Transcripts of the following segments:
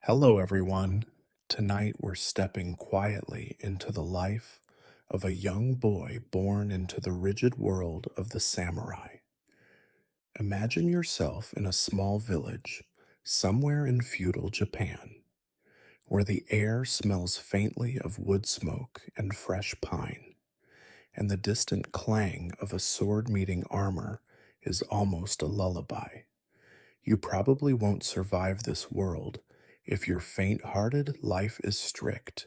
Hello, everyone. Tonight we're stepping quietly into the life of a young boy born into the rigid world of the samurai. Imagine yourself in a small village somewhere in feudal Japan, where the air smells faintly of wood smoke and fresh pine, and the distant clang of a sword meeting armor is almost a lullaby. You probably won't survive this world if your faint hearted life is strict,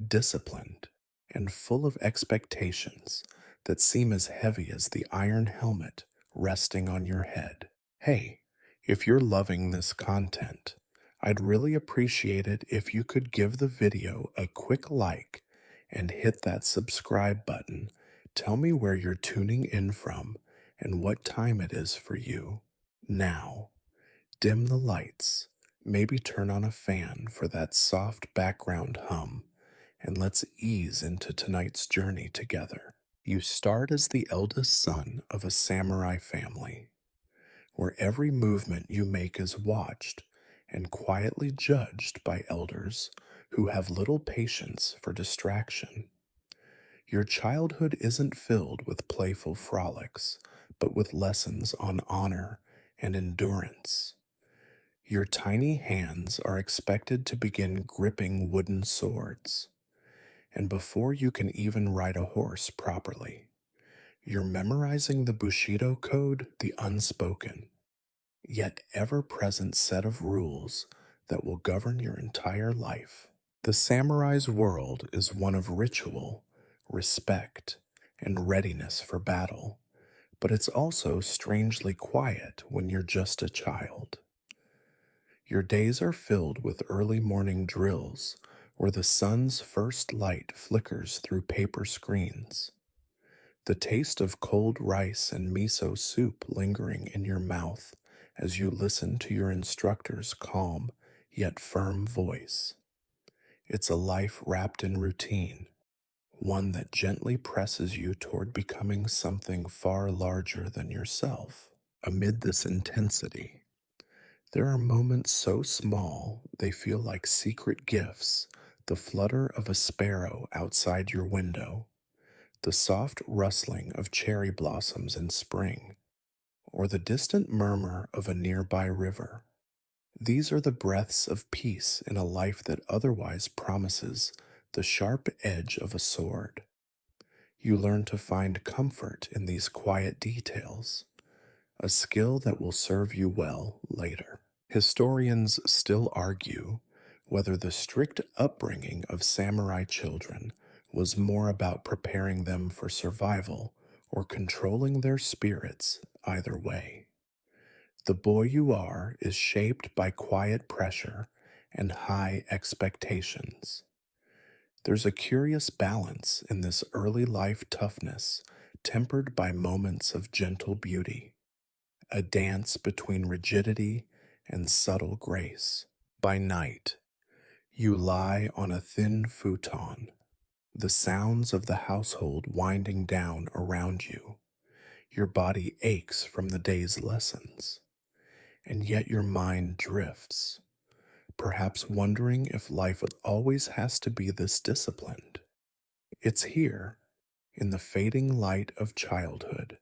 disciplined, and full of expectations that seem as heavy as the iron helmet resting on your head. Hey, if you're loving this content, I'd really appreciate it if you could give the video a quick like and hit that subscribe button. Tell me where you're tuning in from and what time it is for you. Now, dim the lights, maybe turn on a fan for that soft background hum, and let's ease into tonight's journey together. You start as the eldest son of a samurai family, where every movement you make is watched and quietly judged by elders who have little patience for distraction. Your childhood isn't filled with playful frolics, but with lessons on honor and endurance. Your tiny hands are expected to begin gripping wooden swords, and before you can even ride a horse properly, you're memorizing the Bushido Code, the unspoken, yet ever present set of rules that will govern your entire life. The samurai's world is one of ritual, respect, and readiness for battle, but it's also strangely quiet when you're just a child. Your days are filled with early morning drills where the sun's first light flickers through paper screens, the taste of cold rice and miso soup lingering in your mouth as you listen to your instructor's calm yet firm voice. It's a life wrapped in routine, one that gently presses you toward becoming something far larger than yourself. Amid this intensity, there are moments so small they feel like secret gifts: the flutter of a sparrow outside your window, the soft rustling of cherry blossoms in spring, or the distant murmur of a nearby river. These are the breaths of peace in a life that otherwise promises the sharp edge of a sword. You learn to find comfort in these quiet details, a skill that will serve you well later. Historians still argue whether the strict upbringing of samurai children was more about preparing them for survival or controlling their spirits. Either way, the boy you are is shaped by quiet pressure and high expectations. There's a curious balance in this early life toughness, tempered by moments of gentle beauty, a dance between rigidity and subtle grace. By night, you lie on a thin futon, the sounds of the household winding down around you. Your body aches from the day's lessons, and yet your mind drifts, perhaps wondering if life always has to be this disciplined. It's here, in the fading light of childhood,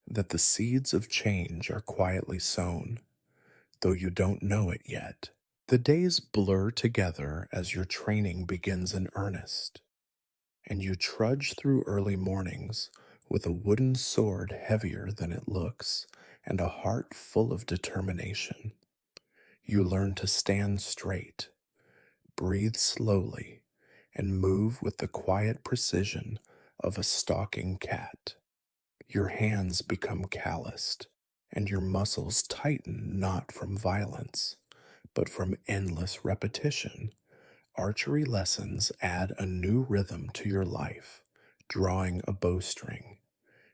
that the seeds of change are quietly sown, though you don't know it yet. The days blur together as your training begins in earnest, and you trudge through early mornings with a wooden sword heavier than it looks and a heart full of determination. You learn to stand straight, breathe slowly, and move with the quiet precision of a stalking cat. Your hands become calloused, and your muscles tighten not from violence, but from endless repetition. Archery lessons add a new rhythm to your life, drawing a bowstring,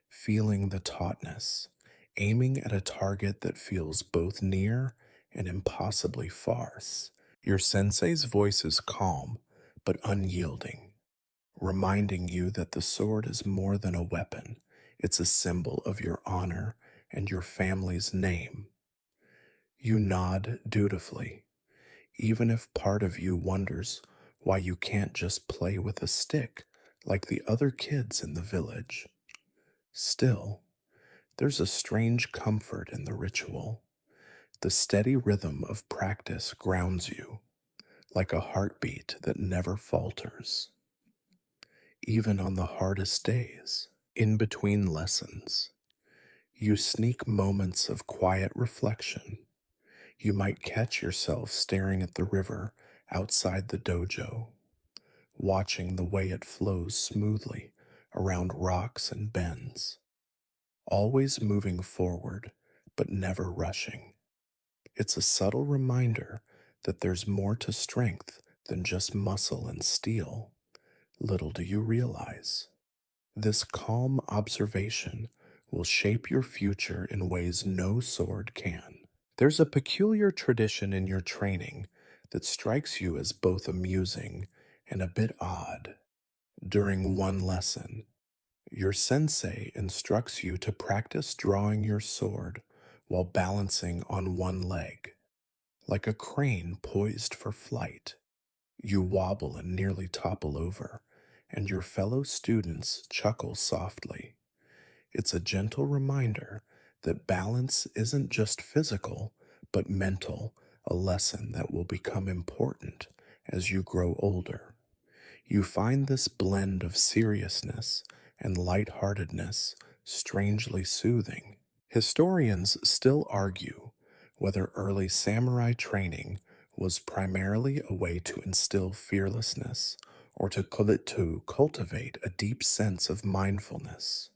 feeling the tautness, aiming at a target that feels both near and impossibly far. Your sensei's voice is calm but unyielding, reminding you that the sword is more than a weapon. It's a symbol of your honor and your family's name. You nod dutifully, even if part of you wonders why you can't just play with a stick like the other kids in the village. Still, there's a strange comfort in the ritual. The steady rhythm of practice grounds you, like a heartbeat that never falters, even on the hardest days. In between lessons, you sneak moments of quiet reflection. You might catch yourself staring at the river outside the dojo, watching the way it flows smoothly around rocks and bends, always moving forward, but never rushing. It's a subtle reminder that there's more to strength than just muscle and steel. Little do you realize. This calm observation will shape your future in ways no sword can. There's a peculiar tradition in your training that strikes you as both amusing and a bit odd. During one lesson, your sensei instructs you to practice drawing your sword while balancing on one leg, like a crane poised for flight. You wobble and nearly topple over, and your fellow students chuckle softly. It's a gentle reminder that balance isn't just physical, but mental, a lesson that will become important as you grow older. You find this blend of seriousness and lightheartedness strangely soothing. Historians still argue whether early samurai training was primarily a way to instill fearlessness or to cultivate a deep sense of mindfulness.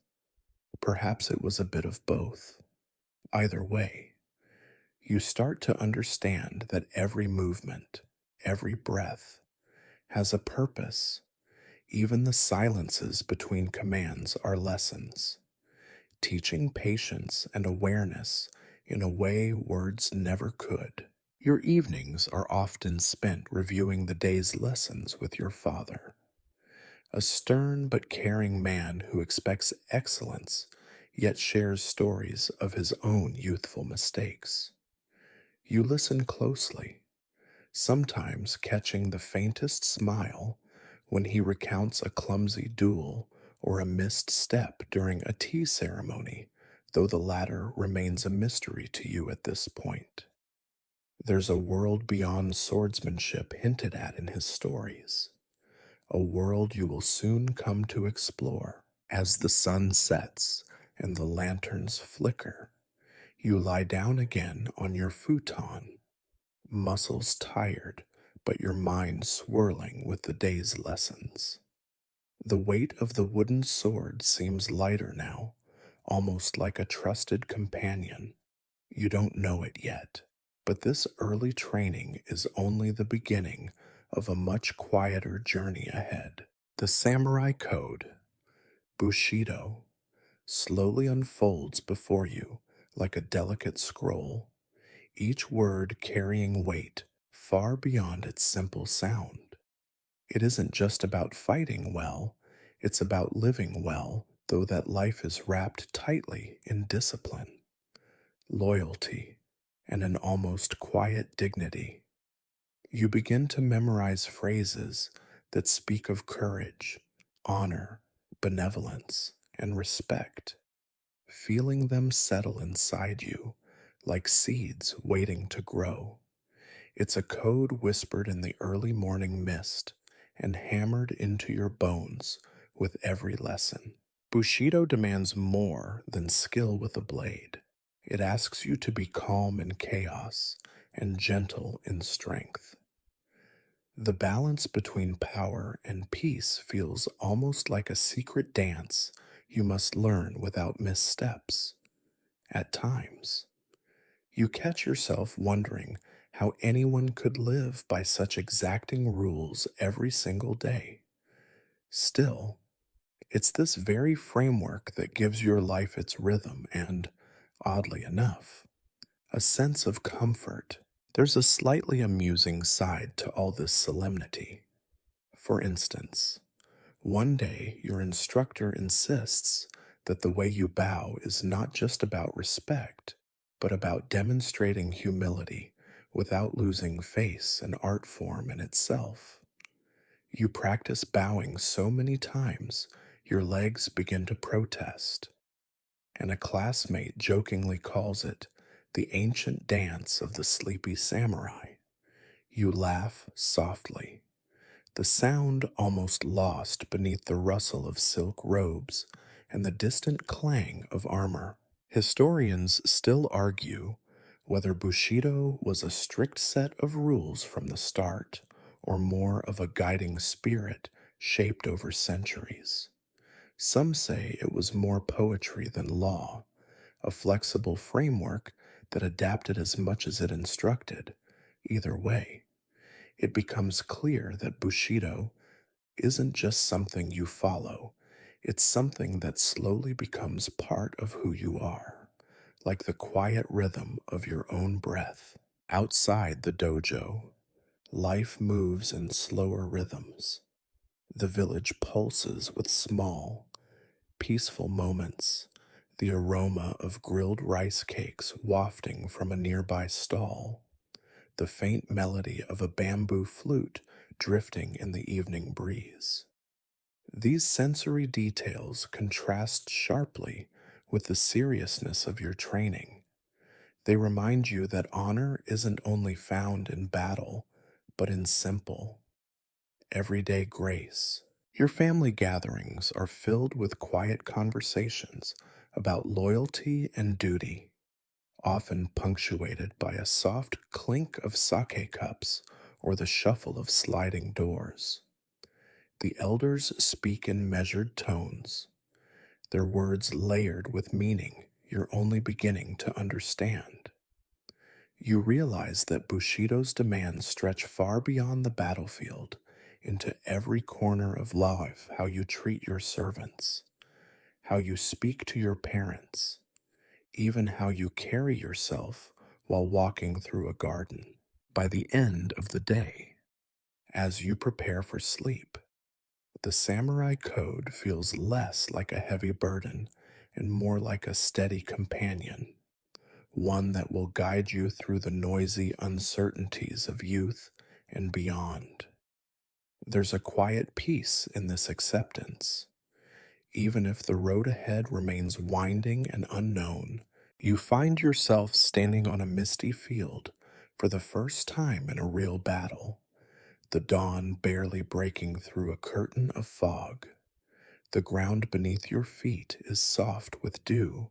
Perhaps it was a bit of both. Either way, you start to understand that every movement, every breath, has a purpose. Even the silences between commands are lessons, teaching patience and awareness in a way words never could. Your evenings are often spent reviewing the day's lessons with your father, a stern but caring man who expects excellence yet shares stories of his own youthful mistakes. You listen closely, sometimes catching the faintest smile when he recounts a clumsy duel or a missed step during a tea ceremony, though the latter remains a mystery to you at this point. There's a world beyond swordsmanship hinted at in his stories, a world you will soon come to explore. As the sun sets and the lanterns flicker, you lie down again on your futon, muscles tired, but your mind swirling with the day's lessons. The weight of the wooden sword seems lighter now, almost like a trusted companion. You don't know it yet, but this early training is only the beginning of a much quieter journey ahead. The samurai code, Bushido, slowly unfolds before you like a delicate scroll, each word carrying weight far beyond its simple sound. It isn't just about fighting well, it's about living well, though that life is wrapped tightly in discipline, loyalty, and an almost quiet dignity. You begin to memorize phrases that speak of courage, honor, benevolence, and respect, feeling them settle inside you like seeds waiting to grow. It's a code whispered in the early morning mist and hammered into your bones with every lesson. Bushido demands more than skill with a blade. It asks you to be calm in chaos and gentle in strength. The balance between power and peace feels almost like a secret dance you must learn without missteps. At times, you catch yourself wondering how anyone could live by such exacting rules every single day. Still, it's this very framework that gives your life its rhythm and, oddly enough, a sense of comfort. There's a slightly amusing side to all this solemnity. For instance, one day your instructor insists that the way you bow is not just about respect, but about demonstrating humility without losing face and art form in itself. You practice bowing so many times, your legs begin to protest, and a classmate jokingly calls it the ancient dance of the sleepy samurai. You laugh softly, the sound almost lost beneath the rustle of silk robes and the distant clang of armor. Historians still argue whether Bushido was a strict set of rules from the start or more of a guiding spirit shaped over centuries. Some say it was more poetry than law, a flexible framework that adapted as much as it instructed. Either way, it becomes clear that Bushido isn't just something you follow, it's something that slowly becomes part of who you are, like the quiet rhythm of your own breath. Outside the dojo, life moves in slower rhythms. The village pulses with small, peaceful moments, the aroma of grilled rice cakes wafting from a nearby stall, the faint melody of a bamboo flute drifting in the evening breeze. These sensory details contrast sharply with the seriousness of your training. They remind you that honor isn't only found in battle, but in simple, everyday grace. Your family gatherings are filled with quiet conversations about loyalty and duty, often punctuated by a soft clink of sake cups or the shuffle of sliding doors. The elders speak in measured tones, their words layered with meaning you're only beginning to understand. You realize that Bushido's demands stretch far beyond the battlefield into every corner of life, how you treat your servants, how you speak to your parents, even how you carry yourself while walking through a garden. By the end of the day, as you prepare for sleep, the samurai code feels less like a heavy burden and more like a steady companion, one that will guide you through the noisy uncertainties of youth and beyond. There's a quiet peace in this acceptance. Even if the road ahead remains winding and unknown, you find yourself standing on a misty field for the first time in a real battle, the dawn barely breaking through a curtain of fog. The ground beneath your feet is soft with dew,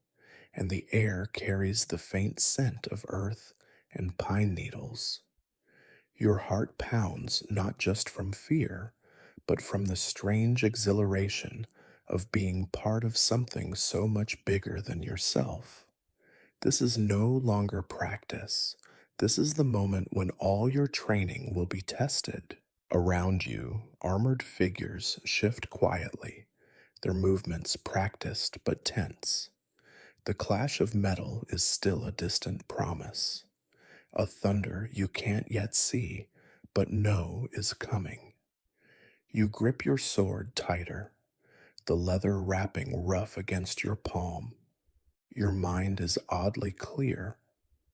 and the air carries the faint scent of earth and pine needles. Your heart pounds not just from fear, but from the strange exhilaration of being part of something so much bigger than yourself. This is no longer practice. This is the moment when all your training will be tested. Around you, armored figures shift quietly, their movements practiced but tense. The clash of metal is still a distant promise, a thunder you can't yet see, but know is coming. You grip your sword tighter, the leather wrapping rough against your palm. Your mind is oddly clear,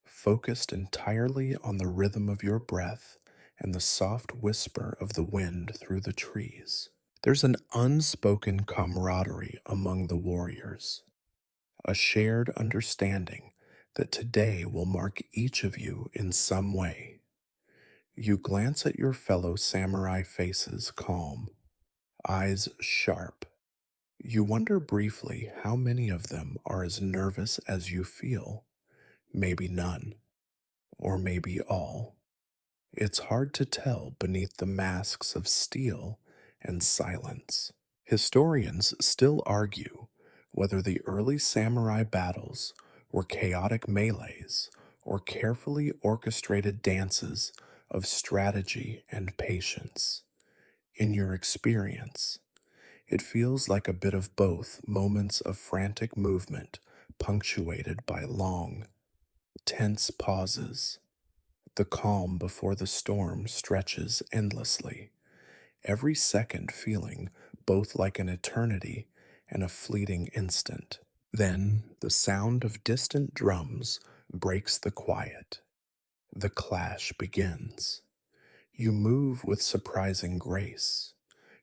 focused entirely on the rhythm of your breath and the soft whisper of the wind through the trees. There's an unspoken camaraderie among the warriors, a shared understanding that today will mark each of you in some way. You glance at your fellow samurai faces calm, eyes sharp. You wonder briefly how many of them are as nervous as you feel. Maybe none, or maybe all. It's hard to tell beneath the masks of steel and silence. Historians still argue whether the early samurai battles were chaotic melees or carefully orchestrated dances of strategy and patience. In your experience, it feels like a bit of both, moments of frantic movement punctuated by long, tense pauses. The calm before the storm stretches endlessly, every second feeling both like an eternity and a fleeting instant. Then the sound of distant drums breaks the quiet. The clash begins. You move with surprising grace,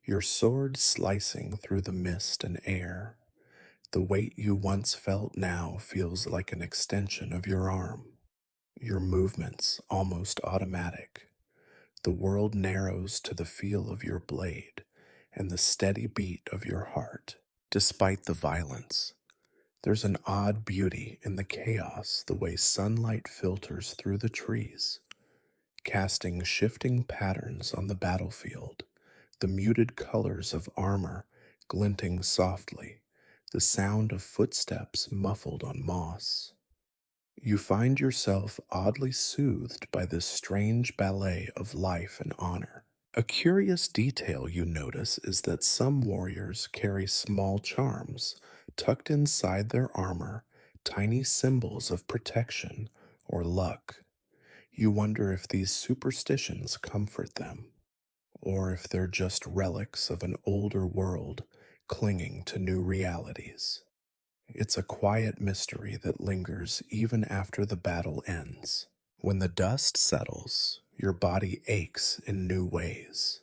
your sword slicing through the mist and air. The weight you once felt now feels like an extension of your arm, your movements almost automatic. The world narrows to the feel of your blade and the steady beat of your heart. Despite the violence, there's an odd beauty in the chaos, the way sunlight filters through the trees, casting shifting patterns on the battlefield, the muted colors of armor glinting softly, the sound of footsteps muffled on moss. You find yourself oddly soothed by this strange ballet of life and honor. A curious detail you notice is that some warriors carry small charms tucked inside their armor, tiny symbols of protection or luck. You wonder if these superstitions comfort them, or if they're just relics of an older world clinging to new realities. It's a quiet mystery that lingers even after the battle ends. When the dust settles, your body aches in new ways.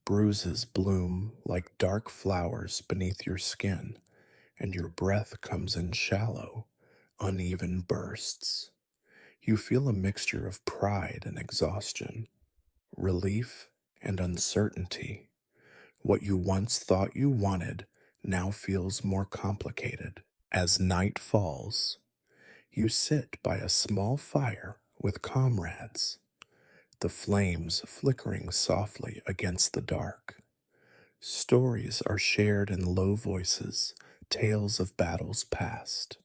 Bruises bloom like dark flowers beneath your skin, and your breath comes in shallow, uneven bursts. You feel a mixture of pride and exhaustion, relief and uncertainty. What you once thought you wanted now feels more complicated. As night falls, you sit by a small fire with comrades, the flames flickering softly against the dark. Stories are shared in low voices, tales of battles past,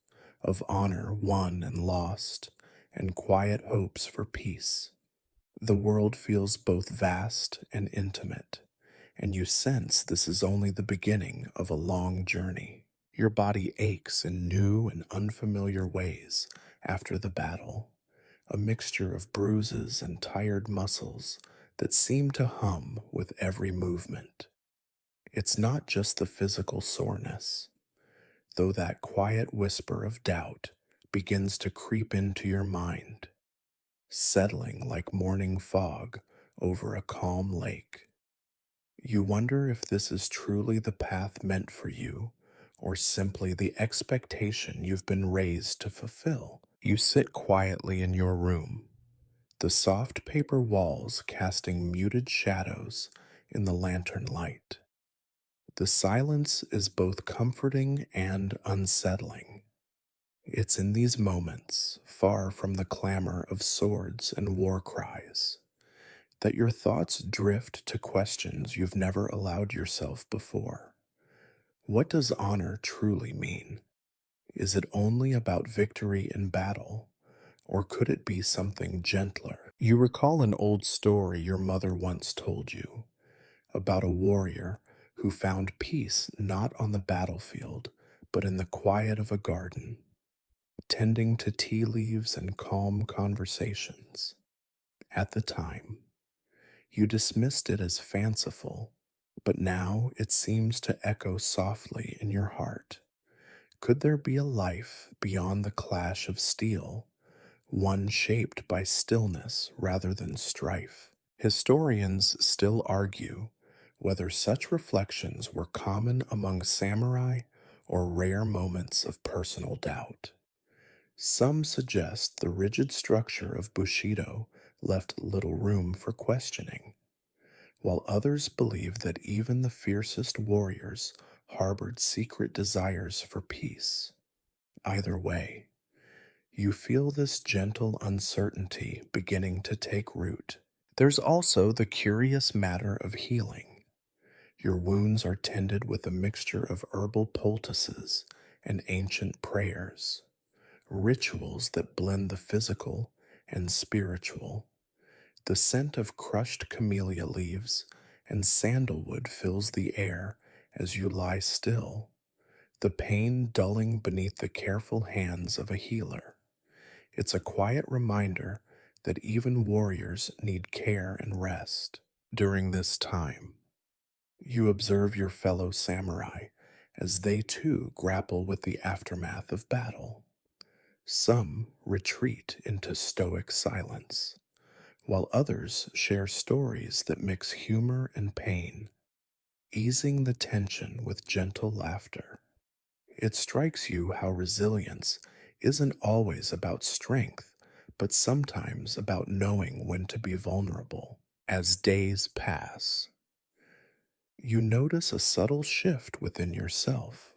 of honor won and lost, and quiet hopes for peace. The world feels both vast and intimate, and you sense this is only the beginning of a long journey. Your body aches in new and unfamiliar ways after the battle, a mixture of bruises and tired muscles that seem to hum with every movement. It's not just the physical soreness, though that quiet whisper of doubt begins to creep into your mind, settling like morning fog over a calm lake. You wonder if this is truly the path meant for you, or simply the expectation you've been raised to fulfill. You sit quietly in your room, the soft paper walls casting muted shadows in the lantern light. The silence is both comforting and unsettling. It's in these moments, far from the clamor of swords and war cries, that your thoughts drift to questions you've never allowed yourself before. What does honor truly mean? Is it only about victory in battle, or could it be something gentler? You recall an old story your mother once told you about a warrior who found peace not on the battlefield, but in the quiet of a garden, tending to tea leaves and calm conversations. At the time, you dismissed it as fanciful, but now it seems to echo softly in your heart. Could there be a life beyond the clash of steel, one shaped by stillness rather than strife? Historians still argue whether such reflections were common among samurai or rare moments of personal doubt. Some suggest the rigid structure of Bushido left little room for questioning, while others believe that even the fiercest warriors harbored secret desires for peace. Either way, you feel this gentle uncertainty beginning to take root. There's also the curious matter of healing. Your wounds are tended with a mixture of herbal poultices and ancient prayers, rituals that blend the physical and spiritual. The scent of crushed camellia leaves and sandalwood fills the air as you lie still, the pain dulling beneath the careful hands of a healer. It's a quiet reminder that even warriors need care and rest. During this time, you observe your fellow samurai as they too grapple with the aftermath of battle. Some retreat into stoic silence, while others share stories that mix humor and pain, easing the tension with gentle laughter. It strikes you how resilience isn't always about strength, but sometimes about knowing when to be vulnerable. As days pass, you notice a subtle shift within yourself.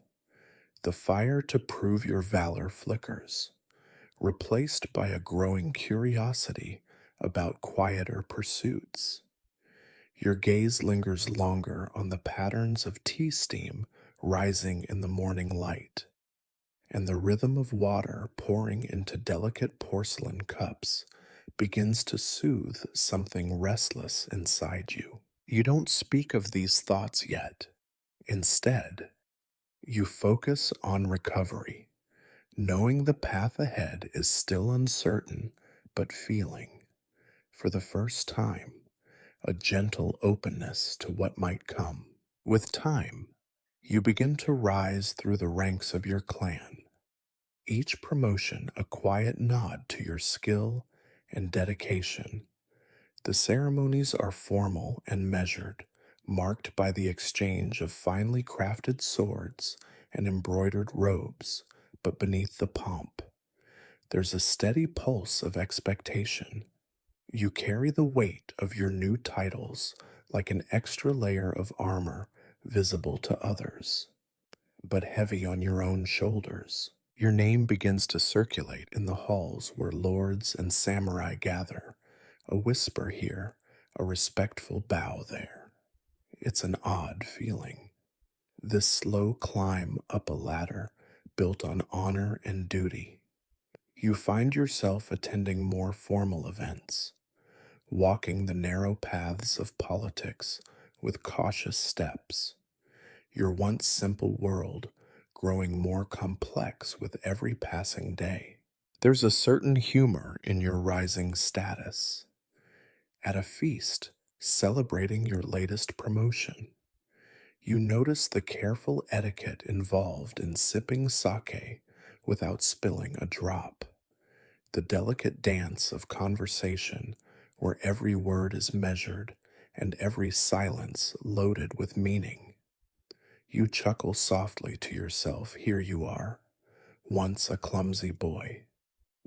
The fire to prove your valor flickers, replaced by a growing curiosity about quieter pursuits. Your gaze lingers longer on the patterns of tea steam rising in the morning light, and the rhythm of water pouring into delicate porcelain cups begins to soothe something restless inside you. You don't speak of these thoughts yet. Instead, you focus on recovery, knowing the path ahead is still uncertain, but feeling, for the first time, a gentle openness to what might come. With time, you begin to rise through the ranks of your clan, each promotion a quiet nod to your skill and dedication. The ceremonies are formal and measured, marked by the exchange of finely crafted swords and embroidered robes, but beneath the pomp, there's a steady pulse of expectation. You carry the weight of your new titles like an extra layer of armor visible to others, but heavy on your own shoulders. Your name begins to circulate in the halls where lords and samurai gather, a whisper here, a respectful bow there. It's an odd feeling. This slow climb up a ladder built on honor and duty. You find yourself attending more formal events, walking the narrow paths of politics with cautious steps, your once simple world growing more complex with every passing day. There's a certain humor in your rising status. At a feast celebrating your latest promotion, you notice the careful etiquette involved in sipping sake without spilling a drop, the delicate dance of conversation where every word is measured and every silence loaded with meaning. You chuckle softly to yourself. Here you are, once a clumsy boy,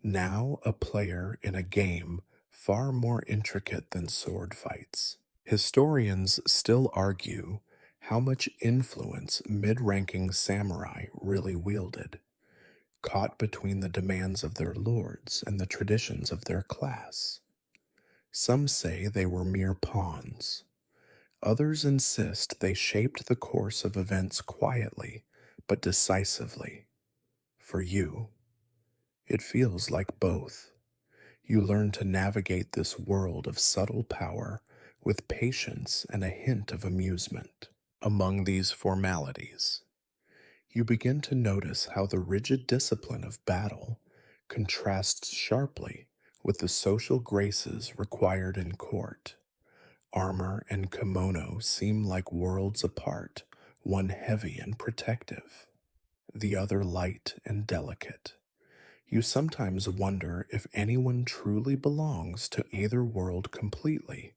now a player in a game far more intricate than sword fights. Historians still argue how much influence mid ranking samurai really wielded, caught between the demands of their lords and the traditions of their class. Some say they were mere pawns. Others insist they shaped the course of events quietly but decisively. For you, it feels like both. You learn to navigate this world of subtle power with patience and a hint of amusement. Among these formalities, you begin to notice how the rigid discipline of battle contrasts sharply with the social graces required in court. Armor and kimono seem like worlds apart, one heavy and protective, the other light and delicate. You sometimes wonder if anyone truly belongs to either world completely,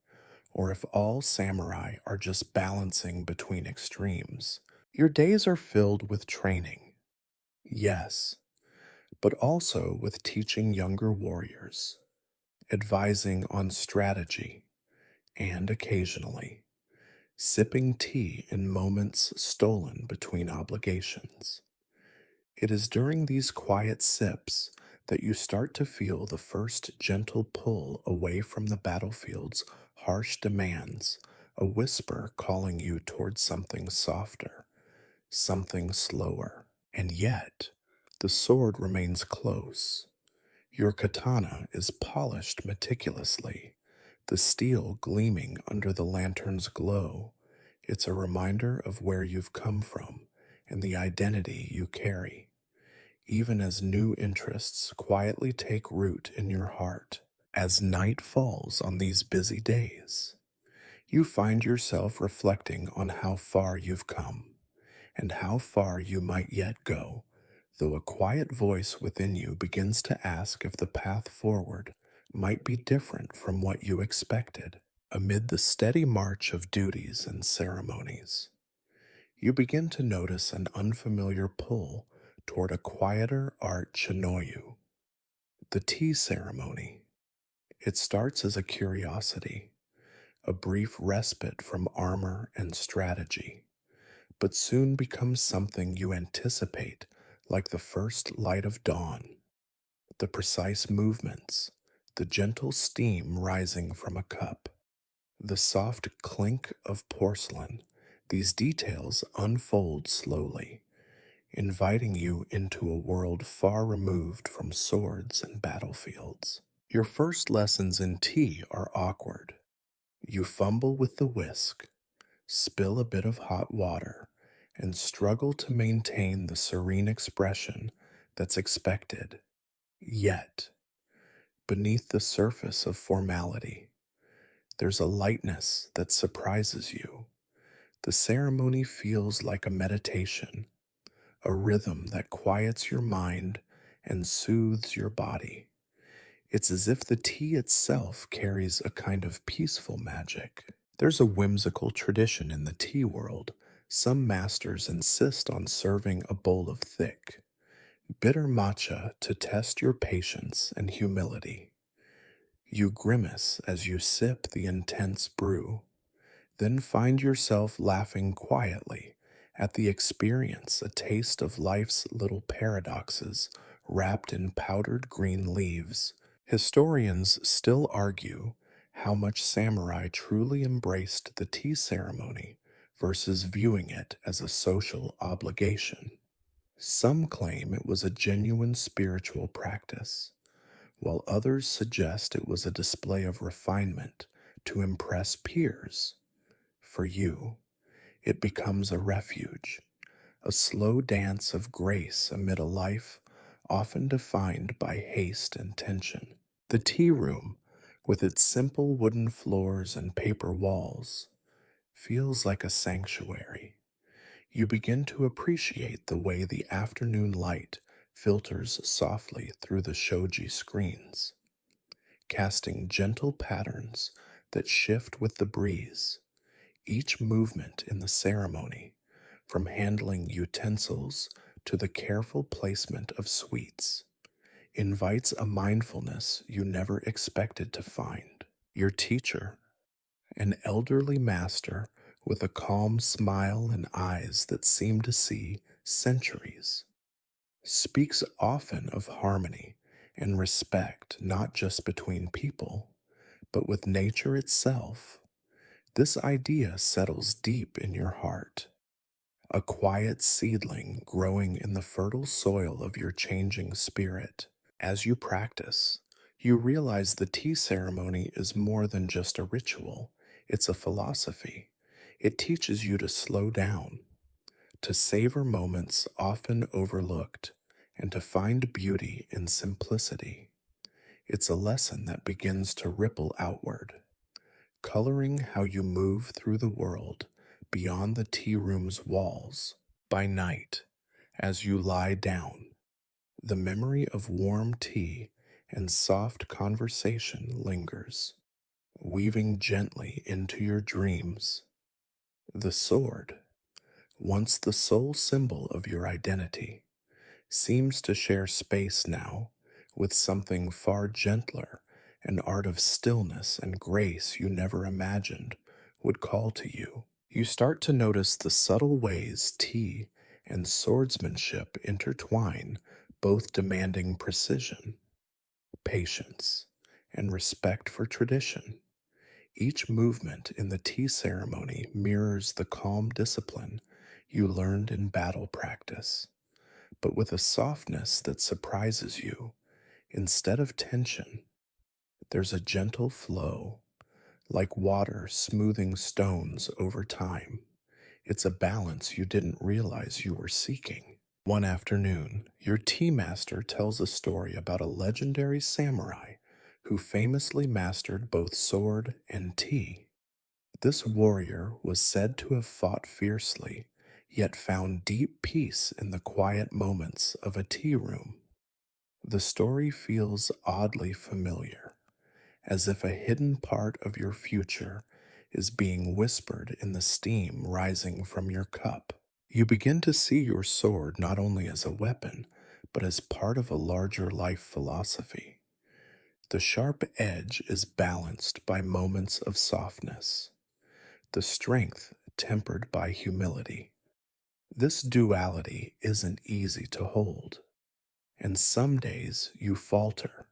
or if all samurai are just balancing between extremes. Your days are filled with training, yes, but also with teaching younger warriors, advising on strategy, and occasionally sipping tea in moments stolen between obligations. It is during these quiet sips that you start to feel the first gentle pull away from the battlefield's harsh demands, a whisper calling you towards something softer, something slower. And yet, the sword remains close. Your katana is polished meticulously, the steel gleaming under the lantern's glow. It's a reminder of where you've come from and the identity you carry, even as new interests quietly take root in your heart. As night falls on these busy days, you find yourself reflecting on how far you've come and how far you might yet go, though a quiet voice within you begins to ask if the path forward might be different from what you expected. Amid the steady march of duties and ceremonies, you begin to notice an unfamiliar pull toward a quieter art chinoyu, the tea ceremony. It starts as a curiosity, a brief respite from armor and strategy, but soon becomes something you anticipate like the first light of dawn, the precise movements, the gentle steam rising from a cup, the soft clink of porcelain. These details unfold slowly, inviting you into a world far removed from swords and battlefields. Your first lessons in tea are awkward. You fumble with the whisk, spill a bit of hot water, and struggle to maintain the serene expression that's expected. Yet, beneath the surface of formality, there's a lightness that surprises you. The ceremony feels like a meditation, a rhythm that quiets your mind and soothes your body. It's as if the tea itself carries a kind of peaceful magic. There's a whimsical tradition in the tea world. Some masters insist on serving a bowl of thick, bitter matcha to test your patience and humility. You grimace as you sip the intense brew, then find yourself laughing quietly at the experience, a taste of life's little paradoxes wrapped in powdered green leaves. Historians still argue how much samurai truly embraced the tea ceremony versus viewing it as a social obligation. Some claim it was a genuine spiritual practice, while others suggest it was a display of refinement to impress peers. For you, it becomes a refuge, a slow dance of grace amid a life often defined by haste and tension. The tea room, with its simple wooden floors and paper walls, feels like a sanctuary. You begin to appreciate the way the afternoon light filters softly through the shoji screens, casting gentle patterns that shift with the breeze. Each movement in the ceremony, from handling utensils to the careful placement of sweets, invites a mindfulness you never expected to find. Your teacher, an elderly master with a calm smile and eyes that seem to see centuries, speaks often of harmony and respect not just between people, but with nature itself. This idea settles deep in your heart, a quiet seedling growing in the fertile soil of your changing spirit. As you practice, you realize the tea ceremony is more than just a ritual, it's a philosophy. It teaches you to slow down, to savor moments often overlooked, and to find beauty in simplicity. It's a lesson that begins to ripple outward, coloring how you move through the world beyond the tea room's walls. By night, as you lie down, the memory of warm tea and soft conversation lingers, weaving gently into your dreams. The sword, once the sole symbol of your identity, seems to share space now with something far gentler, an art of stillness and grace you never imagined would call to you. You start to notice the subtle ways tea and swordsmanship intertwine, both demanding precision, patience, and respect for tradition. Each movement in the tea ceremony mirrors the calm discipline you learned in battle practice, but with a softness that surprises you. Instead of tension, there's a gentle flow, like water smoothing stones over time. It's a balance you didn't realize you were seeking. One afternoon, your tea master tells a story about a legendary samurai who famously mastered both sword and tea. This warrior was said to have fought fiercely, yet found deep peace in the quiet moments of a tea room. The story feels oddly familiar, as if a hidden part of your future is being whispered in the steam rising from your cup. You begin to see your sword not only as a weapon, but as part of a larger life philosophy. The sharp edge is balanced by moments of softness, the strength tempered by humility. This duality isn't easy to hold, and some days you falter,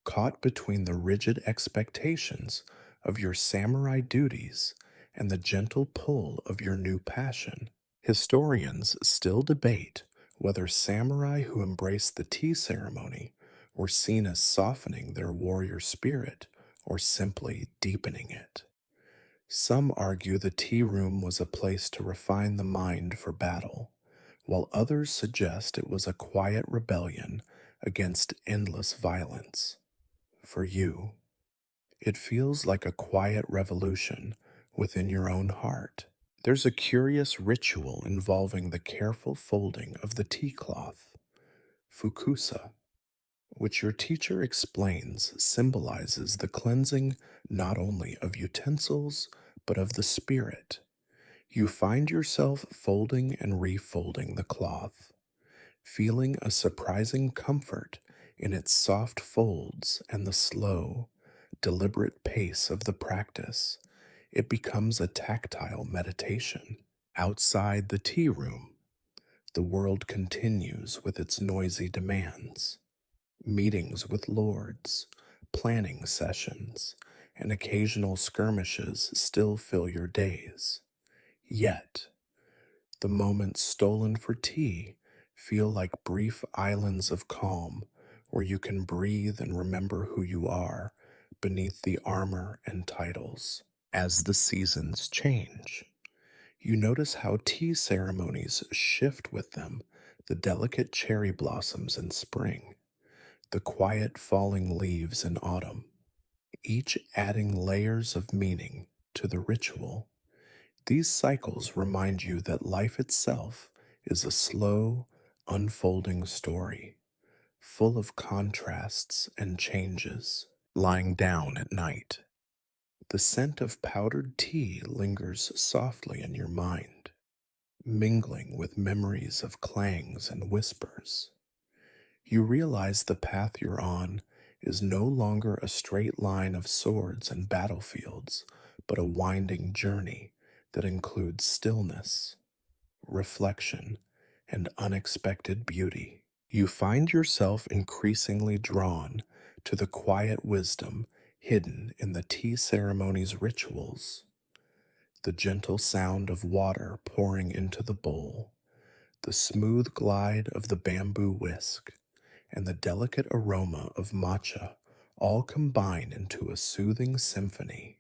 caught between the rigid expectations of your samurai duties and the gentle pull of your new passion. Historians still debate whether samurai who embraced the tea ceremony were seen as softening their warrior spirit or simply deepening it. Some argue the tea room was a place to refine the mind for battle, while others suggest it was a quiet rebellion against endless violence. For you, it feels like a quiet revolution within your own heart. There's a curious ritual involving the careful folding of the tea cloth, fukusa, which your teacher explains symbolizes the cleansing not only of utensils, but of the spirit. You find yourself folding and refolding the cloth, feeling a surprising comfort in its soft folds and the slow, deliberate pace of the practice. It becomes a tactile meditation. Outside the tea room, the world continues with its noisy demands. Meetings with lords, planning sessions, and occasional skirmishes still fill your days. Yet, the moments stolen for tea feel like brief islands of calm where you can breathe and remember who you are beneath the armor and titles. As the seasons change, you notice how tea ceremonies shift with them, the delicate cherry blossoms in spring, the quiet falling leaves in autumn, each adding layers of meaning to the ritual. These cycles remind you that life itself is a slow, unfolding story, full of contrasts and changes. Lying down at night, the scent of powdered tea lingers softly in your mind, mingling with memories of clangs and whispers. You realize the path you're on is no longer a straight line of swords and battlefields, but a winding journey that includes stillness, reflection, and unexpected beauty. You find yourself increasingly drawn to the quiet wisdom hidden in the tea ceremony's rituals, the gentle sound of water pouring into the bowl, the smooth glide of the bamboo whisk, and the delicate aroma of matcha all combine into a soothing symphony.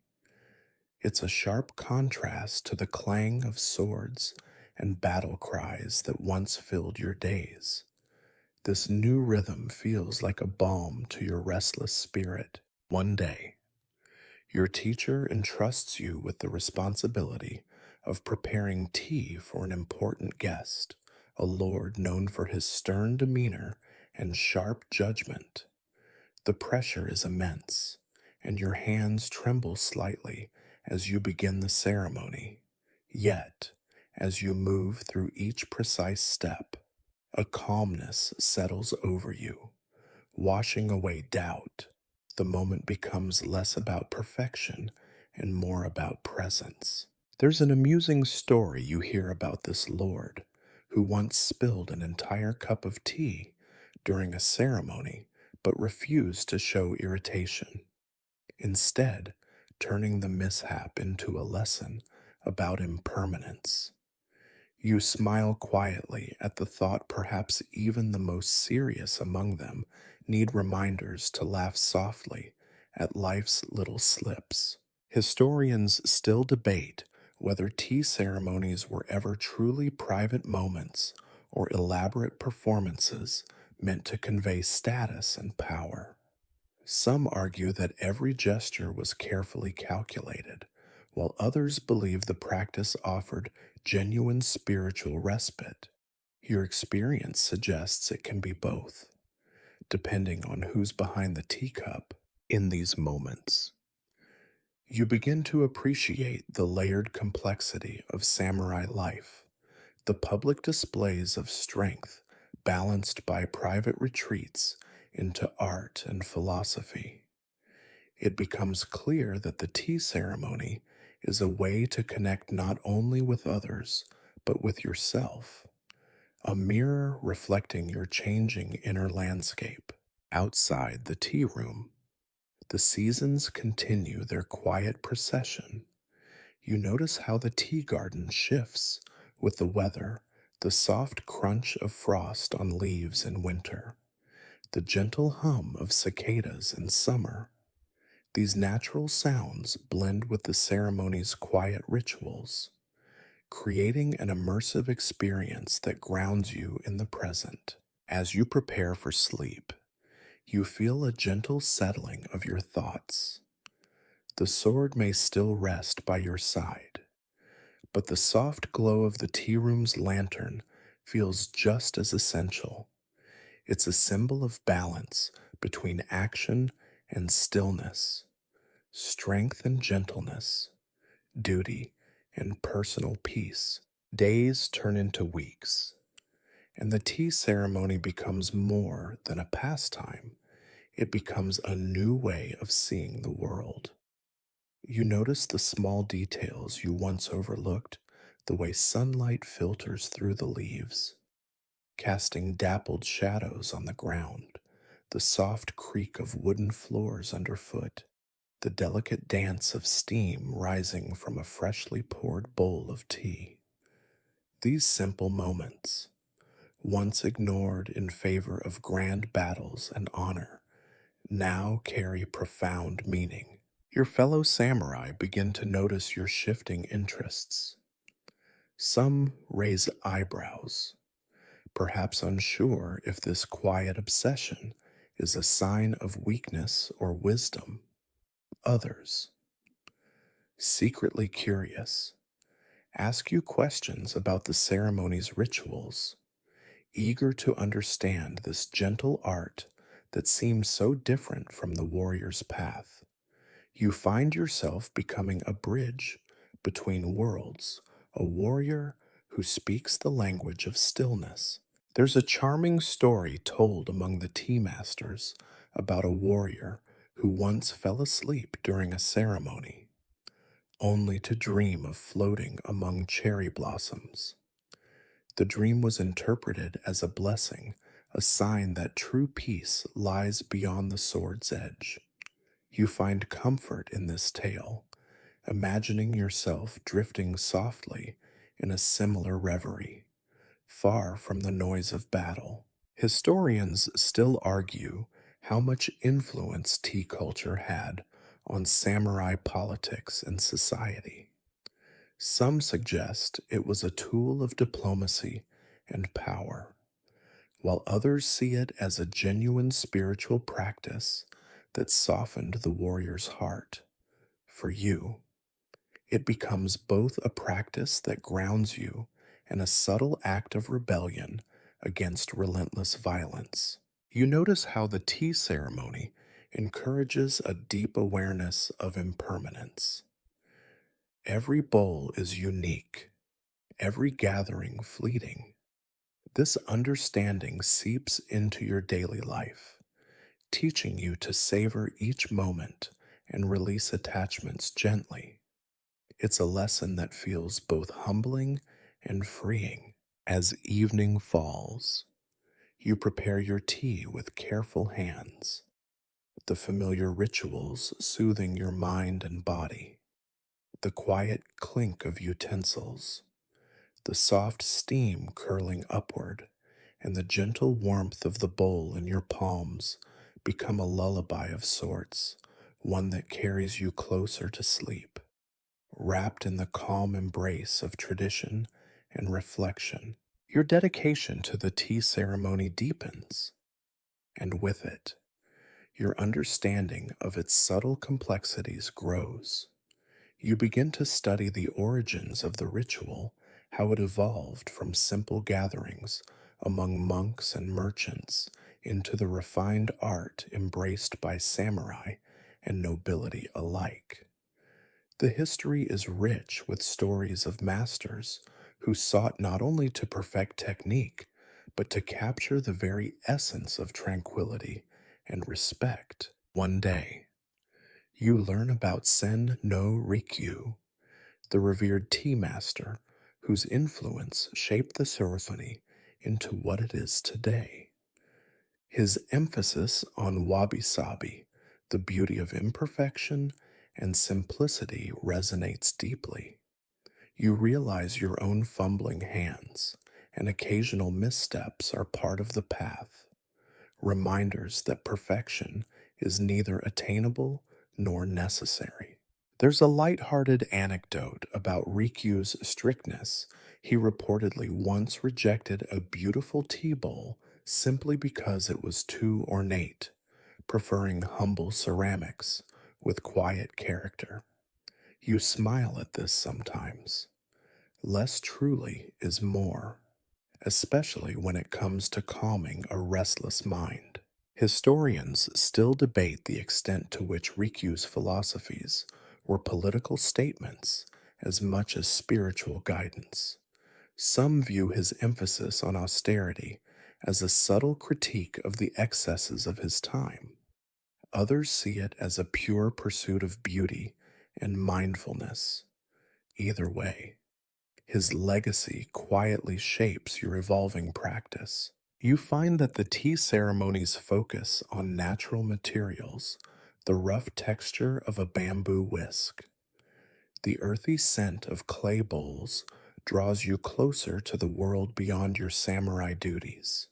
It's a sharp contrast to the clang of swords and battle cries that once filled your days. This new rhythm feels like a balm to your restless spirit. One day, your teacher entrusts you with the responsibility of preparing tea for an important guest, a lord known for his stern demeanor and sharp judgment. The pressure is immense, and your hands tremble slightly as you begin the ceremony. Yet, as you move through each precise step, a calmness settles over you, washing away doubt. The moment becomes less about perfection and more about presence. There's an amusing story you hear about this lord who once spilled an entire cup of tea during a ceremony but refused to show irritation, instead, turning the mishap into a lesson about impermanence. You smile quietly at the thought perhaps even the most serious among them need reminders to laugh softly at life's little slips. Historians still debate whether tea ceremonies were ever truly private moments or elaborate performances meant to convey status and power. Some argue that every gesture was carefully calculated, while others believe the practice offered genuine spiritual respite. Your experience suggests it can be both, depending on who's behind the teacup in these moments. You begin to appreciate the layered complexity of samurai life, the public displays of strength balanced by private retreats into art and philosophy. It becomes clear that the tea ceremony is a way to connect not only with others, but with yourself, a mirror reflecting your changing inner landscape. Outside the tea room, the seasons continue their quiet procession. You notice how the tea garden shifts with the weather, the soft crunch of frost on leaves in winter, the gentle hum of cicadas in summer. These natural sounds blend with the ceremony's quiet rituals, creating an immersive experience that grounds you in the present. As you prepare for sleep, you feel a gentle settling of your thoughts. The sword may still rest by your side, but the soft glow of the tea room's lantern feels just as essential. It's a symbol of balance between action and stillness, strength and gentleness, duty and personal peace. Days turn into weeks, and the tea ceremony becomes more than a pastime. It becomes a new way of seeing the world. You notice the small details you once overlooked, the way sunlight filters through the leaves, casting dappled shadows on the ground, the soft creak of wooden floors underfoot, the delicate dance of steam rising from a freshly poured bowl of tea. These simple moments, once ignored in favor of grand battles and honor, now carry profound meaning. Your fellow samurai begin to notice your shifting interests. Some raise eyebrows, perhaps unsure if this quiet obsession is a sign of weakness or wisdom. Others, secretly curious, ask you questions about the ceremony's rituals, eager to understand this gentle art that seems so different from the warrior's path. You find yourself becoming a bridge between worlds, a warrior who speaks the language of stillness. There's a charming story told among the tea masters about a warrior who once fell asleep during a ceremony, only to dream of floating among cherry blossoms. The dream was interpreted as a blessing, a sign that true peace lies beyond the sword's edge. You find comfort in this tale, imagining yourself drifting softly in a similar reverie, far from the noise of battle. Historians still argue how much influence tea culture had on samurai politics and society. Some suggest it was a tool of diplomacy and power, while others see it as a genuine spiritual practice that softened the warrior's heart. For you, it becomes both a practice that grounds you and a subtle act of rebellion against relentless violence. You notice how the tea ceremony encourages a deep awareness of impermanence. Every bowl is unique, every gathering fleeting. This understanding seeps into your daily life, teaching you to savor each moment and release attachments gently. It's a lesson that feels both humbling and freeing. As evening falls, you prepare your tea with careful hands, the familiar rituals soothing your mind and body, the quiet clink of utensils, the soft steam curling upward, and the gentle warmth of the bowl in your palms become a lullaby of sorts, one that carries you closer to sleep. Wrapped in the calm embrace of tradition and reflection, your dedication to the tea ceremony deepens, and with it, your understanding of its subtle complexities grows. You begin to study the origins of the ritual, how it evolved from simple gatherings among monks and merchants into the refined art embraced by samurai and nobility alike. The history is rich with stories of masters who sought not only to perfect technique, but to capture the very essence of tranquility and respect. One day, you learn about Sen no Rikyu, the revered tea master whose influence shaped the ceremony into what it is today. His emphasis on wabi sabi, the beauty of imperfection and simplicity, resonates deeply. You realize your own fumbling hands and occasional missteps are part of the path, reminders that perfection is neither attainable nor necessary. There's a light-hearted anecdote about Rikyu's strictness. He reportedly once rejected a beautiful tea bowl simply because it was too ornate, preferring humble ceramics with quiet character. You smile at this sometimes. Less truly is more, especially when it comes to calming a restless mind. Historians still debate the extent to which Rikyu's philosophies were political statements as much as spiritual guidance. Some view his emphasis on austerity as a subtle critique of the excesses of his time. Others see it as a pure pursuit of beauty and mindfulness. Either way, his legacy quietly shapes your evolving practice. You find that the tea ceremonies focus on natural materials, the rough texture of a bamboo whisk. The earthy scent of clay bowls draws you closer to the world beyond your samurai duties.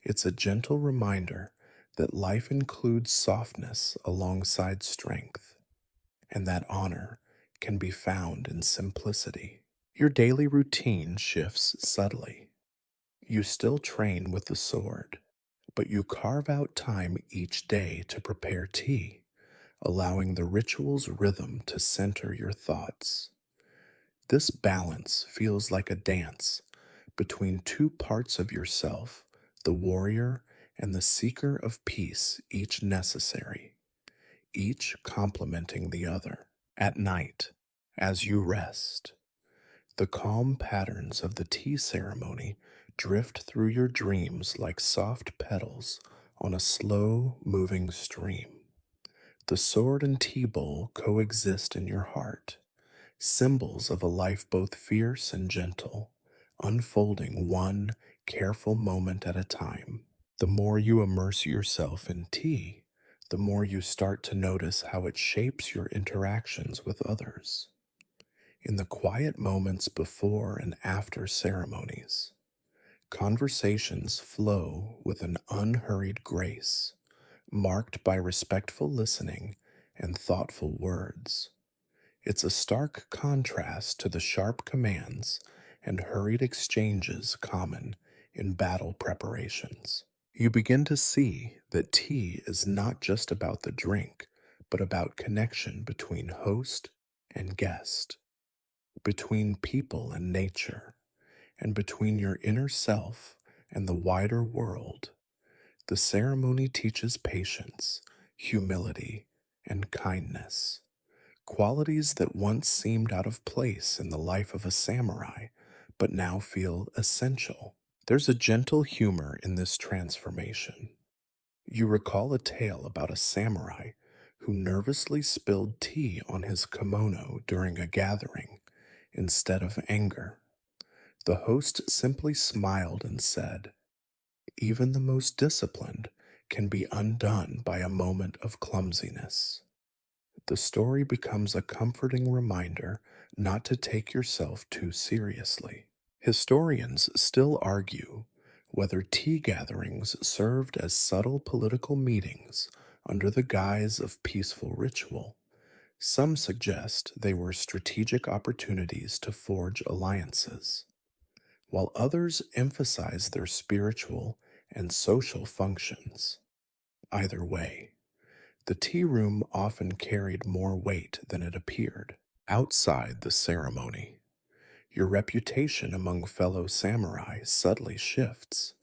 It's a gentle reminder that life includes softness alongside strength, and that honor can be found in simplicity. Your daily routine shifts subtly. You still train with the sword, but you carve out time each day to prepare tea, allowing the ritual's rhythm to center your thoughts. This balance feels like a dance between two parts of yourself, the warrior and the seeker of peace, each necessary, each complementing the other. At night, as you rest, the calm patterns of the tea ceremony drift through your dreams like soft petals on a slow moving stream. The sword and tea bowl coexist in your heart, symbols of a life both fierce and gentle, unfolding one careful moment at a time. The more you immerse yourself in tea, the more you start to notice how it shapes your interactions with others. In the quiet moments before and after ceremonies, conversations flow with an unhurried grace, marked by respectful listening and thoughtful words. It's a stark contrast to the sharp commands and hurried exchanges common in battle preparations. You begin to see that tea is not just about the drink, but about connection between host and guest, between people and nature, and between your inner self and the wider world. The ceremony teaches patience, humility, and kindness, qualities that once seemed out of place in the life of a samurai, but now feel essential. There's a gentle humor in this transformation. You recall a tale about a samurai who nervously spilled tea on his kimono during a gathering instead of anger. The host simply smiled and said, "Even the most disciplined can be undone by a moment of clumsiness." The story becomes a comforting reminder not to take yourself too seriously. Historians still argue whether tea gatherings served as subtle political meetings under the guise of peaceful ritual. Some suggest they were strategic opportunities to forge alliances, while others emphasize their spiritual and social functions. Either way, the tea room often carried more weight than it appeared. Outside the ceremony, your reputation among fellow samurai subtly shifts.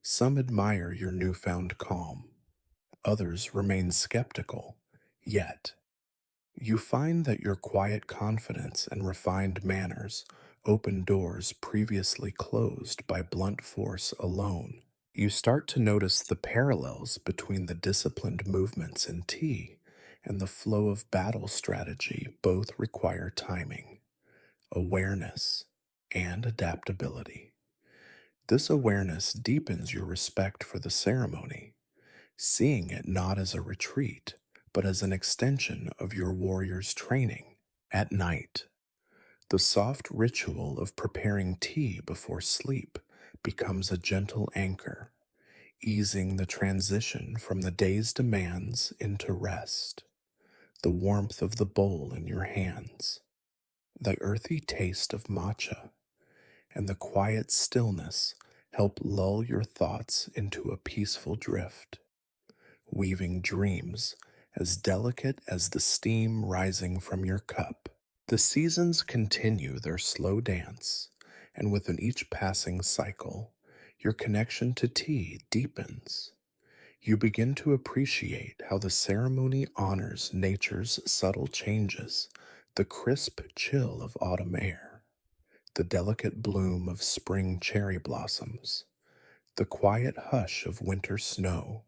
Some admire your newfound calm, others remain skeptical. Yet, you find that your quiet confidence and refined manners open doors previously closed by blunt force alone. You start to notice the parallels between the disciplined movements in tea and the flow of battle strategy. Both require timing, awareness, and adaptability. This awareness deepens your respect for the ceremony, seeing it not as a retreat, but as an extension of your warrior's training. At night, the soft ritual of preparing tea before sleep becomes a gentle anchor, easing the transition from the day's demands into rest. The warmth of the bowl in your hands, the earthy taste of matcha, and the quiet stillness help lull your thoughts into a peaceful drift, weaving dreams as delicate as the steam rising from your cup. The seasons continue their slow dance, and with each passing cycle, your connection to tea deepens. You begin to appreciate how the ceremony honors nature's subtle changes, the crisp chill of autumn air, the delicate bloom of spring cherry blossoms, the quiet hush of winter snow.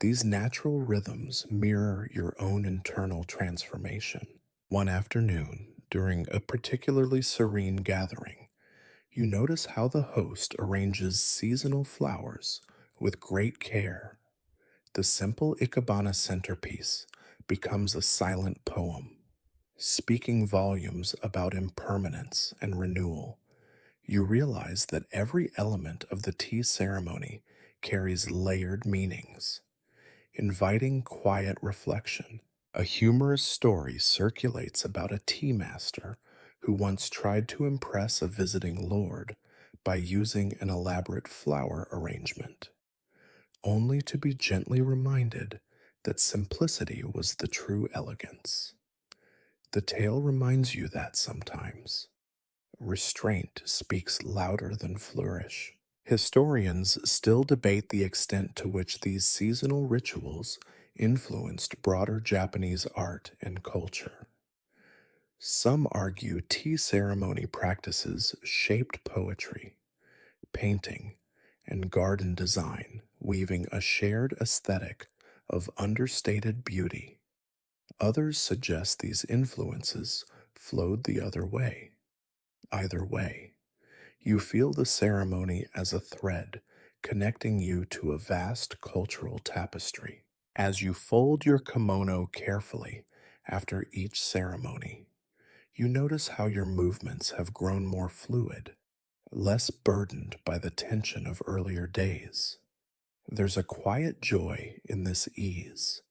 These natural rhythms mirror your own internal transformation. One afternoon, during a particularly serene gathering, you notice how the host arranges seasonal flowers with great care. The simple ikebana centerpiece becomes a silent poem, speaking volumes about impermanence and renewal. You realize that every element of the tea ceremony carries layered meanings, inviting quiet reflection. A humorous story circulates about a tea master who once tried to impress a visiting lord by using an elaborate flower arrangement, only to be gently reminded that simplicity was the true elegance. The tale reminds you that sometimes restraint speaks louder than flourish. Historians still debate the extent to which these seasonal rituals influenced broader Japanese art and culture. Some argue tea ceremony practices shaped poetry, painting, and garden design, weaving a shared aesthetic of understated beauty. Others suggest these influences flowed the other way. Either way, you feel the ceremony as a thread connecting you to a vast cultural tapestry. As you fold your kimono carefully after each ceremony, you notice how your movements have grown more fluid, less burdened by the tension of earlier days. There's a quiet joy in this ease,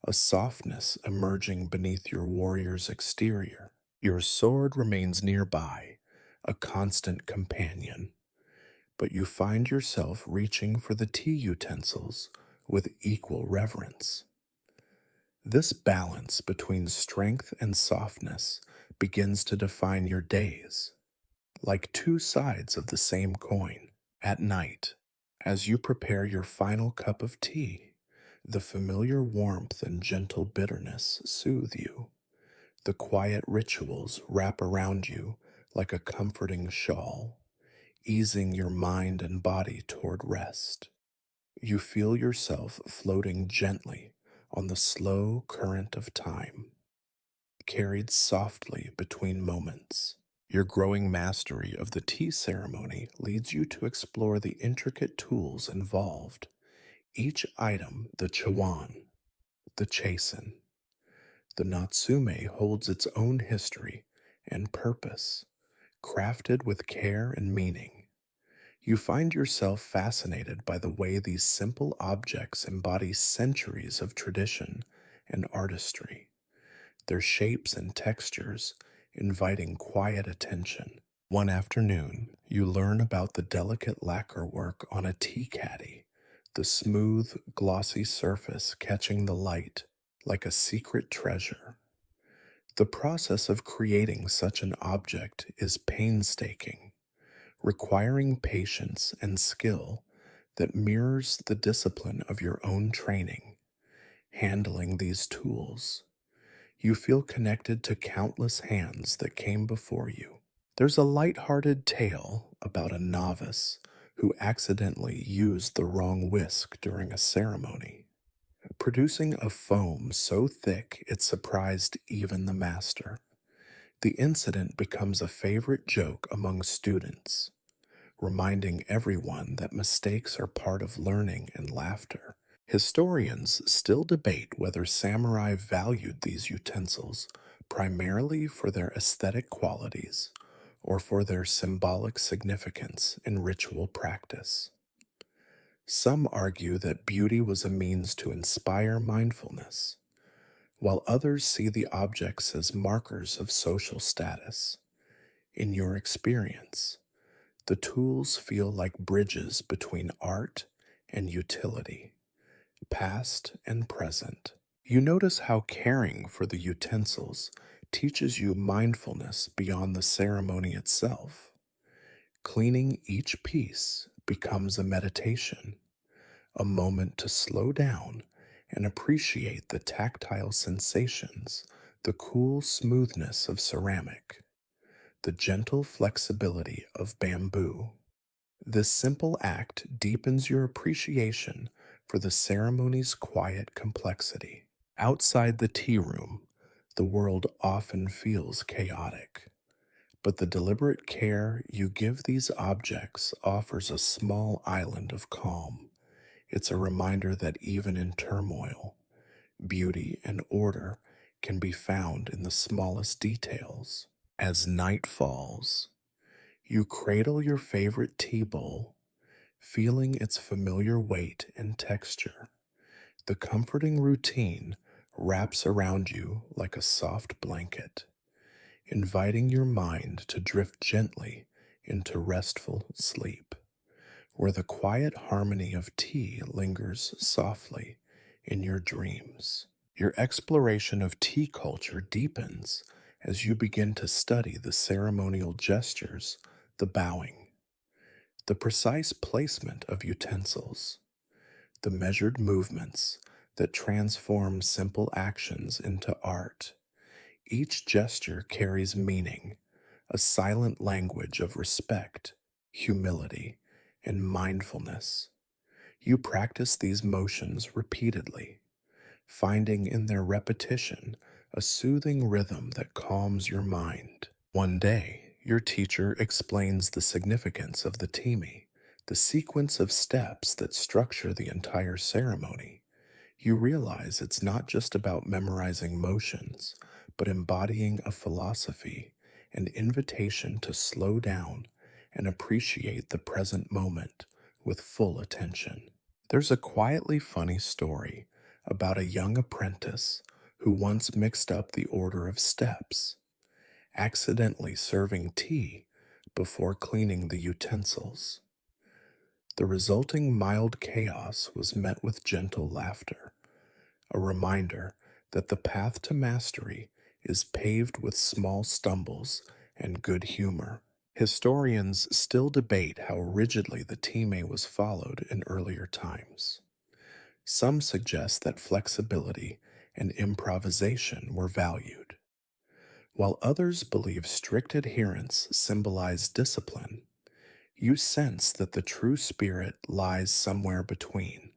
a softness emerging beneath your warrior's exterior. Your sword remains nearby, a constant companion, but you find yourself reaching for the tea utensils with equal reverence. This balance between strength and softness begins to define your days, like two sides of the same coin. At night, as you prepare your final cup of tea, the familiar warmth and gentle bitterness soothe you. The quiet rituals wrap around you like a comforting shawl, easing your mind and body toward rest. You feel yourself floating gently on the slow current of time, carried softly between moments. Your growing mastery of the tea ceremony leads you to explore the intricate tools involved. Each item, the chawan, the chasen, the natsume, holds its own history and purpose, crafted with care and meaning. You find yourself fascinated by the way these simple objects embody centuries of tradition and artistry, their shapes and textures inviting quiet attention. One afternoon, you learn about the delicate lacquer work on a tea caddy, the smooth, glossy surface catching the light like a secret treasure. The process of creating such an object is painstaking, requiring patience and skill that mirrors the discipline of your own training. Handling these tools, you feel connected to countless hands that came before you. There's a light-hearted tale about a novice who accidentally used the wrong whisk during a ceremony, producing a foam so thick it surprised even the master. The incident becomes a favorite joke among students, reminding everyone that mistakes are part of learning and laughter. Historians still debate whether samurai valued these utensils primarily for their aesthetic qualities or for their symbolic significance in ritual practice. Some argue that beauty was a means to inspire mindfulness, while others see the objects as markers of social status. In your experience, the tools feel like bridges between art and utility, past and present. You notice how caring for the utensils teaches you mindfulness beyond the ceremony itself. Cleaning each piece becomes a meditation, a moment to slow down and appreciate the tactile sensations, the cool smoothness of ceramic, the gentle flexibility of bamboo. This simple act deepens your appreciation for the ceremony's quiet complexity. Outside the tea room, the world often feels chaotic, but the deliberate care you give these objects offers a small island of calm. It's a reminder that even in turmoil, beauty and order can be found in the smallest details. As night falls, you cradle your favorite tea bowl, feeling its familiar weight and texture. The comforting routine wraps around you like a soft blanket, inviting your mind to drift gently into restful sleep, where the quiet harmony of tea lingers softly in your dreams. Your exploration of tea culture deepens as you begin to study the ceremonial gestures, the bowing, the precise placement of utensils, the measured movements that transform simple actions into art. Each gesture carries meaning, a silent language of respect, humility, and mindfulness. You practice these motions repeatedly, finding in their repetition a soothing rhythm that calms your mind. One day, your teacher explains the significance of the timi, the sequence of steps that structure the entire ceremony. You realize it's not just about memorizing motions, but embodying a philosophy, an invitation to slow down and appreciate the present moment with full attention. There's a quietly funny story about a young apprentice who once mixed up the order of steps, accidentally serving tea before cleaning the utensils. The resulting mild chaos was met with gentle laughter, a reminder that the path to mastery is paved with small stumbles and good humor. Historians still debate how rigidly the time was followed in earlier times. Some suggest that flexibility and improvisation were valued, while others believe strict adherence symbolized discipline. You sense that the true spirit lies somewhere between,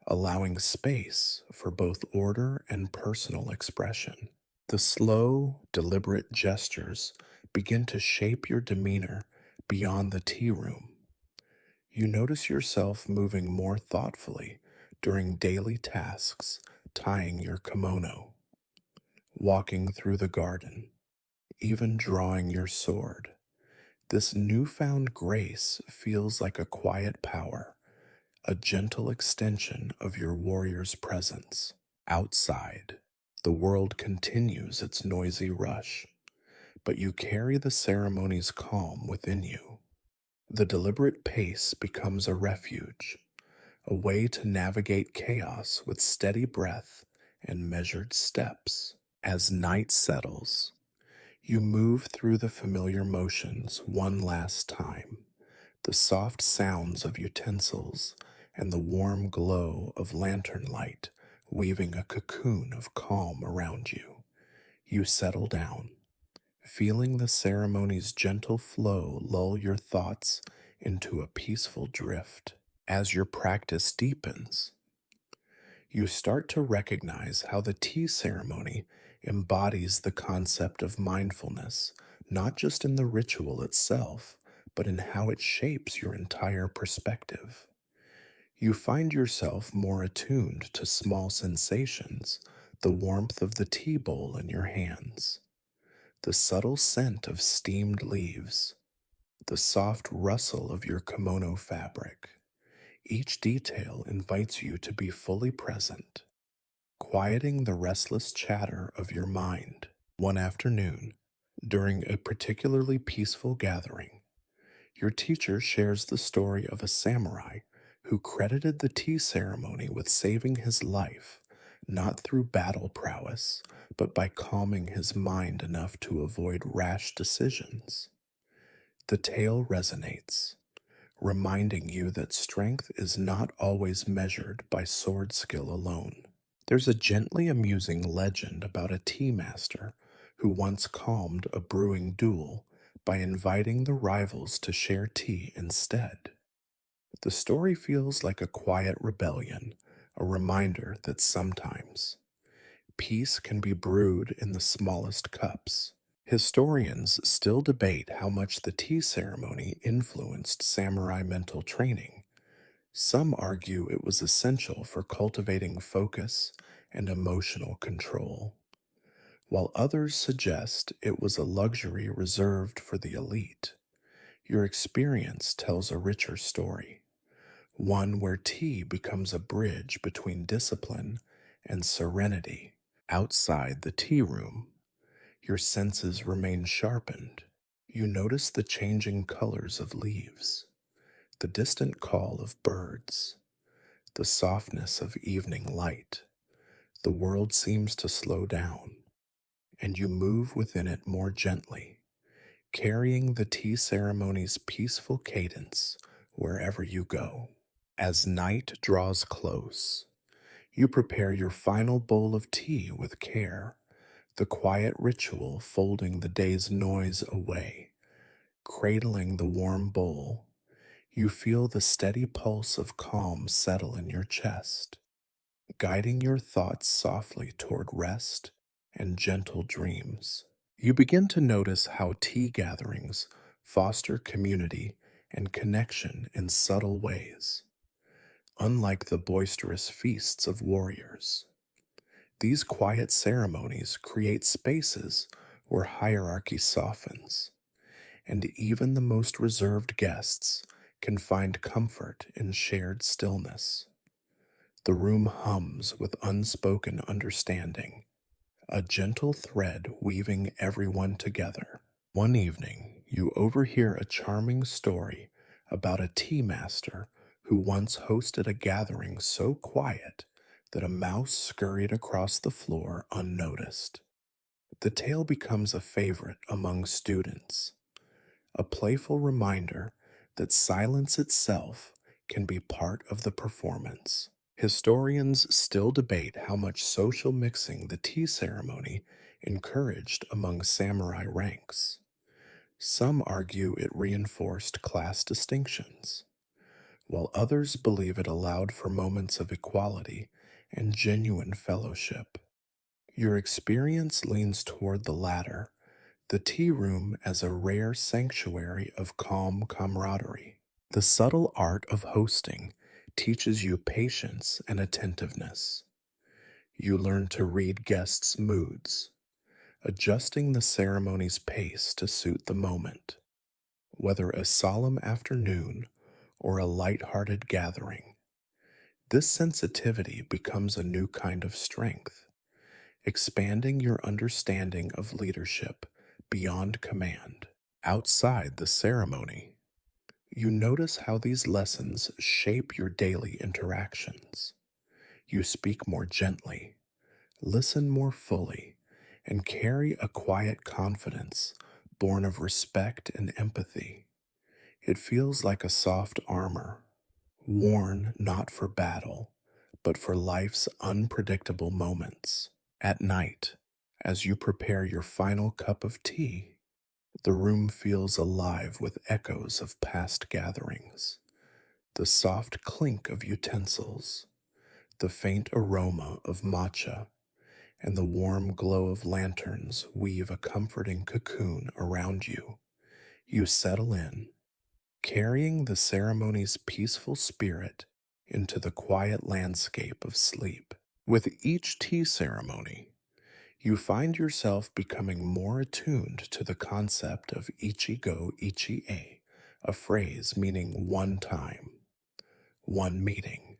allowing space for both order and personal expression. The slow, deliberate gestures begin to shape your demeanor beyond the tea room. You notice yourself moving more thoughtfully during daily tasks, tying your kimono, walking through the garden, even drawing your sword. This newfound grace feels like a quiet power, a gentle extension of your warrior's presence. Outside, the world continues its noisy rush, but you carry the ceremony's calm within you. The deliberate pace becomes a refuge, a way to navigate chaos with steady breath and measured steps. As night settles, you move through the familiar motions one last time, the soft sounds of utensils and the warm glow of lantern light weaving a cocoon of calm around you. You settle down, feeling the ceremony's gentle flow lull your thoughts into a peaceful drift. As your practice deepens, you start to recognize how the tea ceremony embodies the concept of mindfulness, not just in the ritual itself, but in how it shapes your entire perspective. You find yourself more attuned to small sensations, the warmth of the tea bowl in your hands, the subtle scent of steamed leaves, the soft rustle of your kimono fabric. Each detail invites you to be fully present, quieting the restless chatter of your mind. One afternoon, during a particularly peaceful gathering, your teacher shares the story of a samurai who credited the tea ceremony with saving his life, not through battle prowess, but by calming his mind enough to avoid rash decisions. The tale resonates, reminding you that strength is not always measured by sword skill alone. There's a gently amusing legend about a tea master who once calmed a brewing duel by inviting the rivals to share tea instead. The story feels like a quiet rebellion, a reminder that sometimes peace can be brewed in the smallest cups. Historians still debate how much the tea ceremony influenced samurai mental training. Some argue it was essential for cultivating focus and emotional control, while others suggest it was a luxury reserved for the elite. Your experience tells a richer story, one where tea becomes a bridge between discipline and serenity. Outside the tea room, your senses remain sharpened. You notice the changing colors of leaves, the distant call of birds, the softness of evening light. The world seems to slow down, and you move within it more gently, carrying the tea ceremony's peaceful cadence wherever you go. As night draws close, you prepare your final bowl of tea with care, the quiet ritual folding the day's noise away. Cradling the warm bowl, you feel the steady pulse of calm settle in your chest, guiding your thoughts softly toward rest and gentle dreams. You begin to notice how tea gatherings foster community and connection in subtle ways. Unlike the boisterous feasts of warriors, these quiet ceremonies create spaces where hierarchy softens, and even the most reserved guests can find comfort in shared stillness. The room hums with unspoken understanding, a gentle thread weaving everyone together. One evening, you overhear a charming story about a tea master who once hosted a gathering so quiet that a mouse scurried across the floor unnoticed. The tale becomes a favorite among students, a playful reminder that silence itself can be part of the performance. Historians still debate how much social mixing the tea ceremony encouraged among samurai ranks. Some argue it reinforced class distinctions, while others believe it allowed for moments of equality and genuine fellowship. Your experience leans toward the latter, the tea room as a rare sanctuary of calm camaraderie. The subtle art of hosting teaches you patience and attentiveness. You learn to read guests' moods, adjusting the ceremony's pace to suit the moment. Whether a solemn afternoon or a light-hearted gathering, this sensitivity becomes a new kind of strength, expanding your understanding of leadership beyond command. Outside the ceremony, you notice how these lessons shape your daily interactions. You speak more gently, listen more fully, and carry a quiet confidence born of respect and empathy. It feels like a soft armor, worn not for battle, but for life's unpredictable moments. At night, as you prepare your final cup of tea, the room feels alive with echoes of past gatherings. The soft clink of utensils, the faint aroma of matcha, and the warm glow of lanterns weave a comforting cocoon around you. You settle in, carrying the ceremony's peaceful spirit into the quiet landscape of sleep. With each tea ceremony, you find yourself becoming more attuned to the concept of ichigo ichie, a phrase meaning one time, one meeting.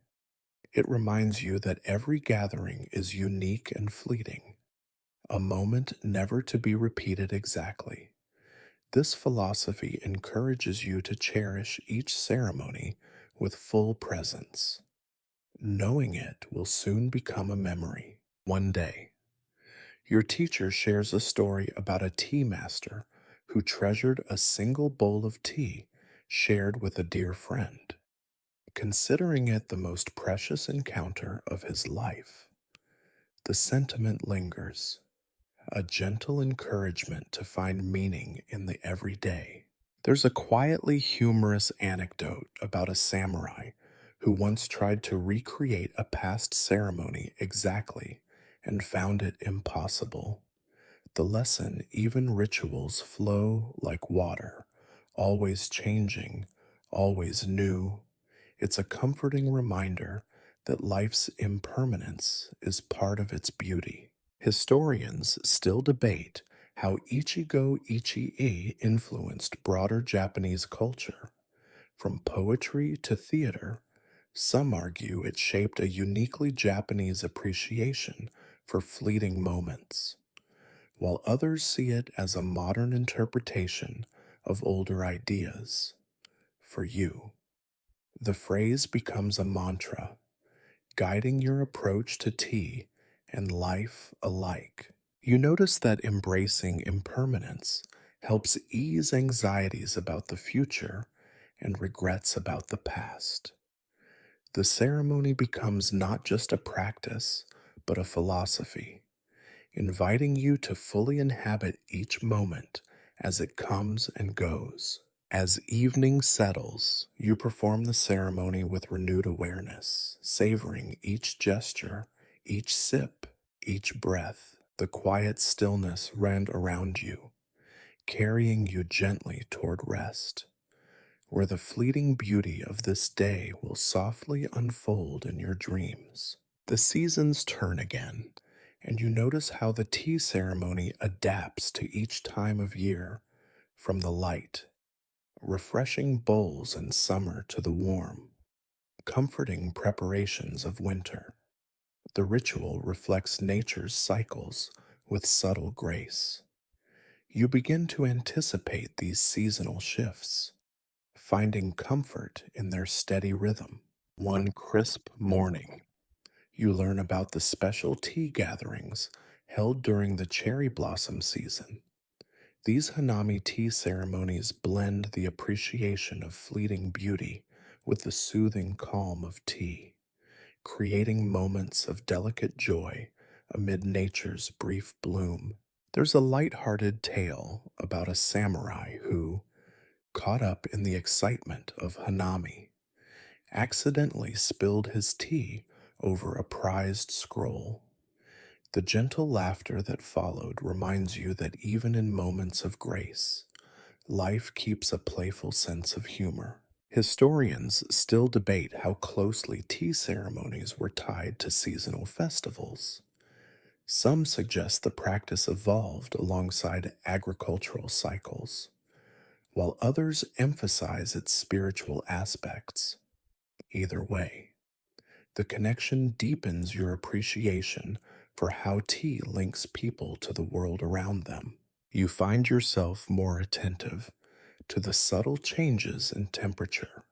It reminds you that every gathering is unique and fleeting, a moment never to be repeated exactly. This philosophy encourages you to cherish each ceremony with full presence, knowing it will soon become a memory. One day, your teacher shares a story about a tea master who treasured a single bowl of tea shared with a dear friend, considering it the most precious encounter of his life. The sentiment lingers, a gentle encouragement to find meaning in the everyday. There's a quietly humorous anecdote about a samurai who once tried to recreate a past ceremony exactly and found it impossible. The lesson: even rituals flow like water, always changing, always new. It's a comforting reminder that life's impermanence is part of its beauty. Historians still debate how Ichigo Ichie influenced broader Japanese culture. From poetry to theater, some argue it shaped a uniquely Japanese appreciation for fleeting moments, while others see it as a modern interpretation of older ideas. For you, the phrase becomes a mantra, guiding your approach to tea and life alike. You notice that embracing impermanence helps ease anxieties about the future and regrets about the past. The ceremony becomes not just a practice, but a philosophy, inviting you to fully inhabit each moment as it comes and goes. As evening settles, you perform the ceremony with renewed awareness, savoring each gesture, each sip, each breath. The quiet stillness rend around you, carrying you gently toward rest, where the fleeting beauty of this day will softly unfold in your dreams. The seasons turn again, and you notice how the tea ceremony adapts to each time of year, from the light, refreshing bowls in summer to the warm, comforting preparations of winter. The ritual reflects nature's cycles with subtle grace. You begin to anticipate these seasonal shifts, finding comfort in their steady rhythm. One crisp morning, you learn about the special tea gatherings held during the cherry blossom season. These Hanami tea ceremonies blend the appreciation of fleeting beauty with the soothing calm of tea, creating moments of delicate joy amid nature's brief bloom. There's a light-hearted tale about a samurai who, caught up in the excitement of Hanami, accidentally spilled his tea over a prized scroll. The gentle laughter that followed reminds you that even in moments of grace, life keeps a playful sense of humor. Historians still debate how closely tea ceremonies were tied to seasonal festivals. Some suggest the practice evolved alongside agricultural cycles, while others emphasize its spiritual aspects. Either way, the connection deepens your appreciation for how tea links people to the world around them. You find yourself more attentive to the subtle changes in temperature,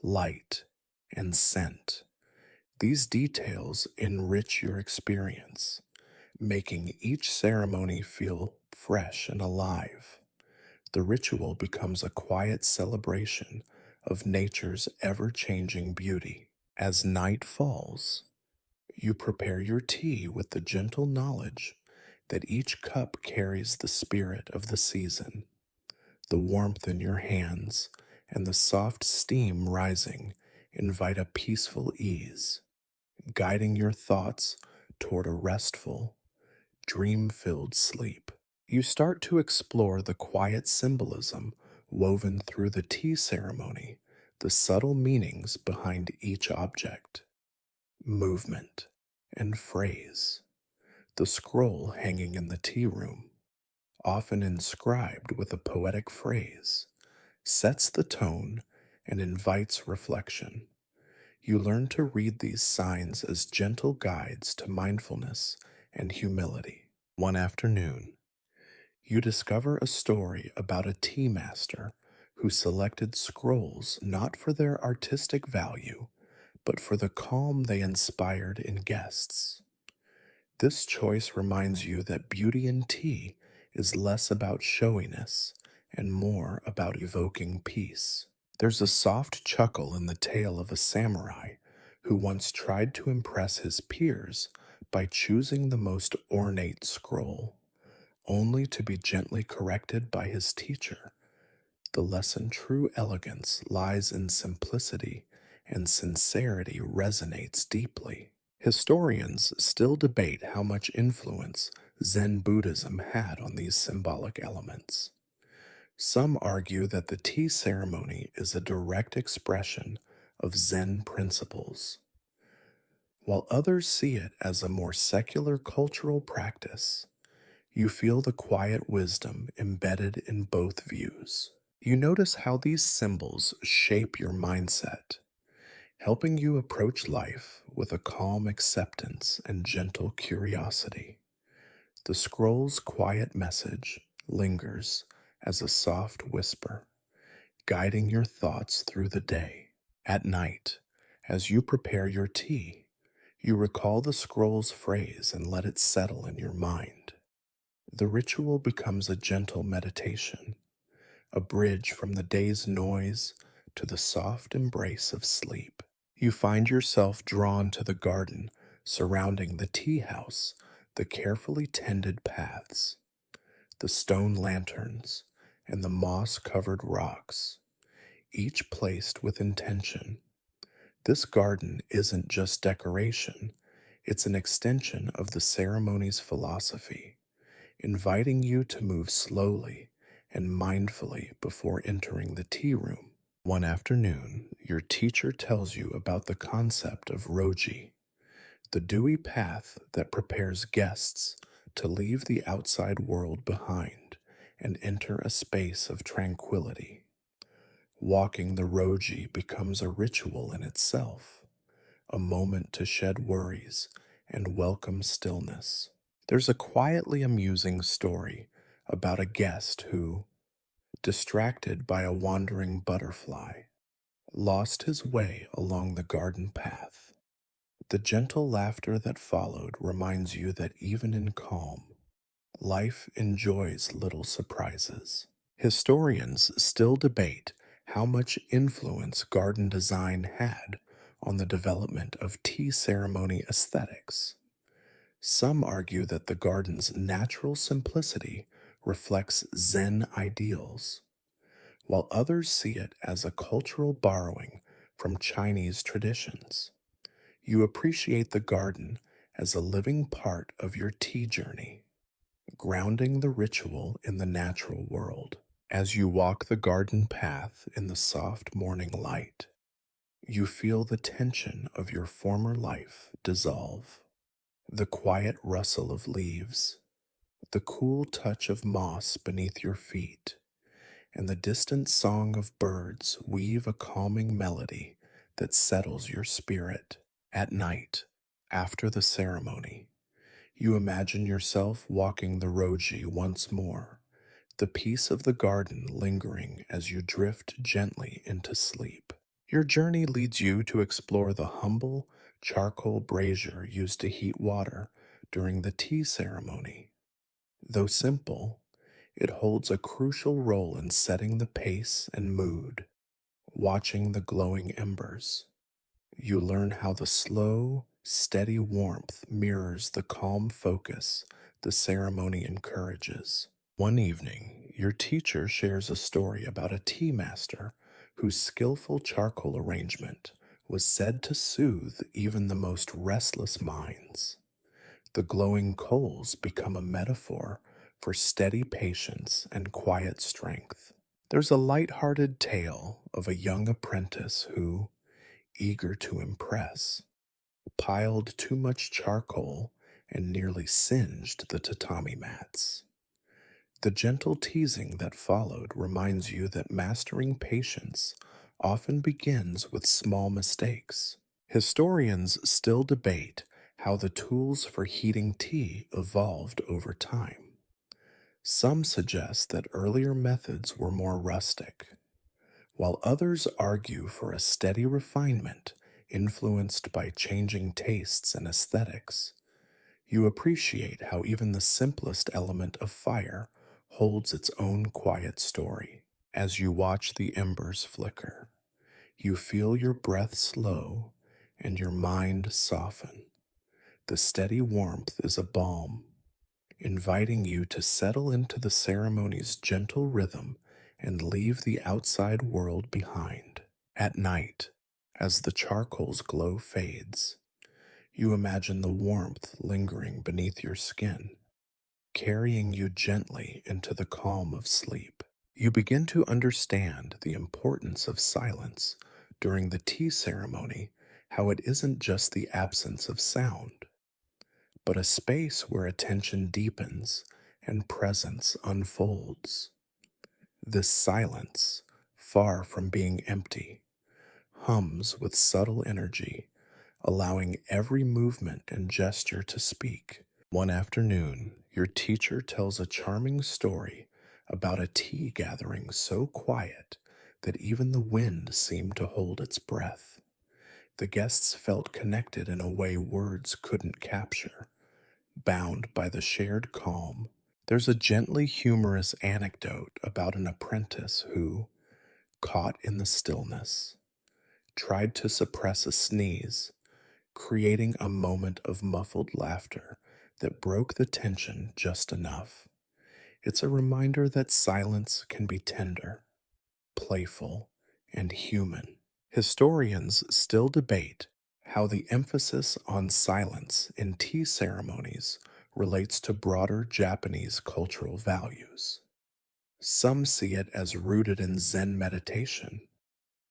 light, and scent. These details enrich your experience, making each ceremony feel fresh and alive. The ritual becomes a quiet celebration of nature's ever changing beauty. As night falls, you prepare your tea with the gentle knowledge that each cup carries the spirit of the season. The warmth in your hands and the soft steam rising invite a peaceful ease, guiding your thoughts toward a restful, dream filled sleep. You start to explore the quiet symbolism woven through the tea ceremony, the subtle meanings behind each object, movement, and phrase. The scroll hanging in the tea room, often inscribed with a poetic phrase, sets the tone and invites reflection. You learn to read these signs as gentle guides to mindfulness and humility. One afternoon, you discover a story about a tea master who selected scrolls not for their artistic value, but for the calm they inspired in guests. This choice reminds you that beauty in tea is less about showiness and more about evoking peace. There's a soft chuckle in the tale of a samurai who once tried to impress his peers by choosing the most ornate scroll, only to be gently corrected by his teacher. The lesson true elegance lies in simplicity, and sincerity resonates deeply. Historians still debate how much influence Zen Buddhism had on these symbolic elements. Some argue that the tea ceremony is a direct expression of Zen principles, while others see it as a more secular cultural practice. You feel the quiet wisdom embedded in both views. You notice how these symbols shape your mindset, helping you approach life with a calm acceptance and gentle curiosity. The scroll's quiet message lingers as a soft whisper, guiding your thoughts through the day. At night, as you prepare your tea, you recall the scroll's phrase and let it settle in your mind. The ritual becomes a gentle meditation, a bridge from the day's noise to the soft embrace of sleep. You find yourself drawn to the garden surrounding the tea house, the carefully tended paths, the stone lanterns, and the moss covered rocks, each placed with intention. This garden isn't just decoration, it's an extension of the ceremony's philosophy, inviting you to move slowly and mindfully before entering the tea room. One afternoon, your teacher tells you about the concept of roji, the dewy path that prepares guests to leave the outside world behind and enter a space of tranquility. Walking the roji becomes a ritual in itself, a moment to shed worries and welcome stillness. There's a quietly amusing story about a guest who, distracted by a wandering butterfly, lost his way along the garden path. The gentle laughter that followed reminds you that even in calm, life enjoys little surprises. Historians still debate how much influence garden design had on the development of tea ceremony aesthetics. Some argue that the garden's natural simplicity reflects Zen ideals, while others see it as a cultural borrowing from Chinese traditions. You appreciate the garden as a living part of your tea journey, grounding the ritual in the natural world. As you walk the garden path in the soft morning light, you feel the tension of your former life dissolve. The quiet rustle of leaves, the cool touch of moss beneath your feet, and the distant song of birds weave a calming melody that settles your spirit. At night, after the ceremony, you imagine yourself walking the roji once more, the peace of the garden lingering as you drift gently into sleep. Your journey leads you to explore the humble charcoal brazier used to heat water during the tea ceremony. Though simple, it holds a crucial role in setting the pace and mood. Watching the glowing embers, you learn how the slow, steady warmth mirrors the calm focus the ceremony encourages. One evening, your teacher shares a story about a tea master whose skillful charcoal arrangement was said to soothe even the most restless minds. The glowing coals become a metaphor for steady patience and quiet strength. There's a light-hearted tale of a young apprentice who, eager to impress, piled too much charcoal and nearly singed the tatami mats. The gentle teasing that followed reminds you that mastering patience often begins with small mistakes. Historians still debate how the tools for heating tea evolved over time. Some suggest that earlier methods were more rustic, while others argue for a steady refinement influenced by changing tastes and aesthetics. You appreciate how even the simplest element of fire holds its own quiet story. As you watch the embers flicker, you feel your breath slow and your mind soften. The steady warmth is a balm, inviting you to settle into the ceremony's gentle rhythm and leave the outside world behind. At night, as the charcoal's glow fades, you imagine the warmth lingering beneath your skin, carrying you gently into the calm of sleep. You begin to understand the importance of silence during the tea ceremony, how it isn't just the absence of sound, but a space where attention deepens and presence unfolds. This silence, far from being empty, hums with subtle energy, allowing every movement and gesture to speak. One afternoon, your teacher tells a charming story about a tea gathering so quiet that even the wind seemed to hold its breath. The guests felt connected in a way words couldn't capture, bound by the shared calm. There's a gently humorous anecdote about an apprentice who, caught in the stillness, tried to suppress a sneeze, creating a moment of muffled laughter that broke the tension just enough. It's a reminder that silence can be tender, playful, and human. Historians still debate how the emphasis on silence in tea ceremonies relates to broader Japanese cultural values. Some see it as rooted in Zen meditation,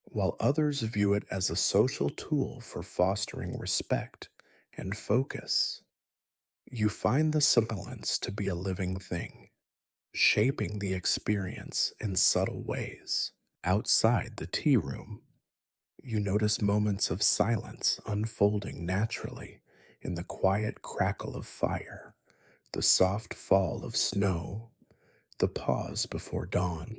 while others view it as a social tool for fostering respect and focus. You find the semblance to be a living thing, shaping the experience in subtle ways. Outside the tea room, you notice moments of silence unfolding naturally in the quiet crackle of fire, the soft fall of snow, the pause before dawn.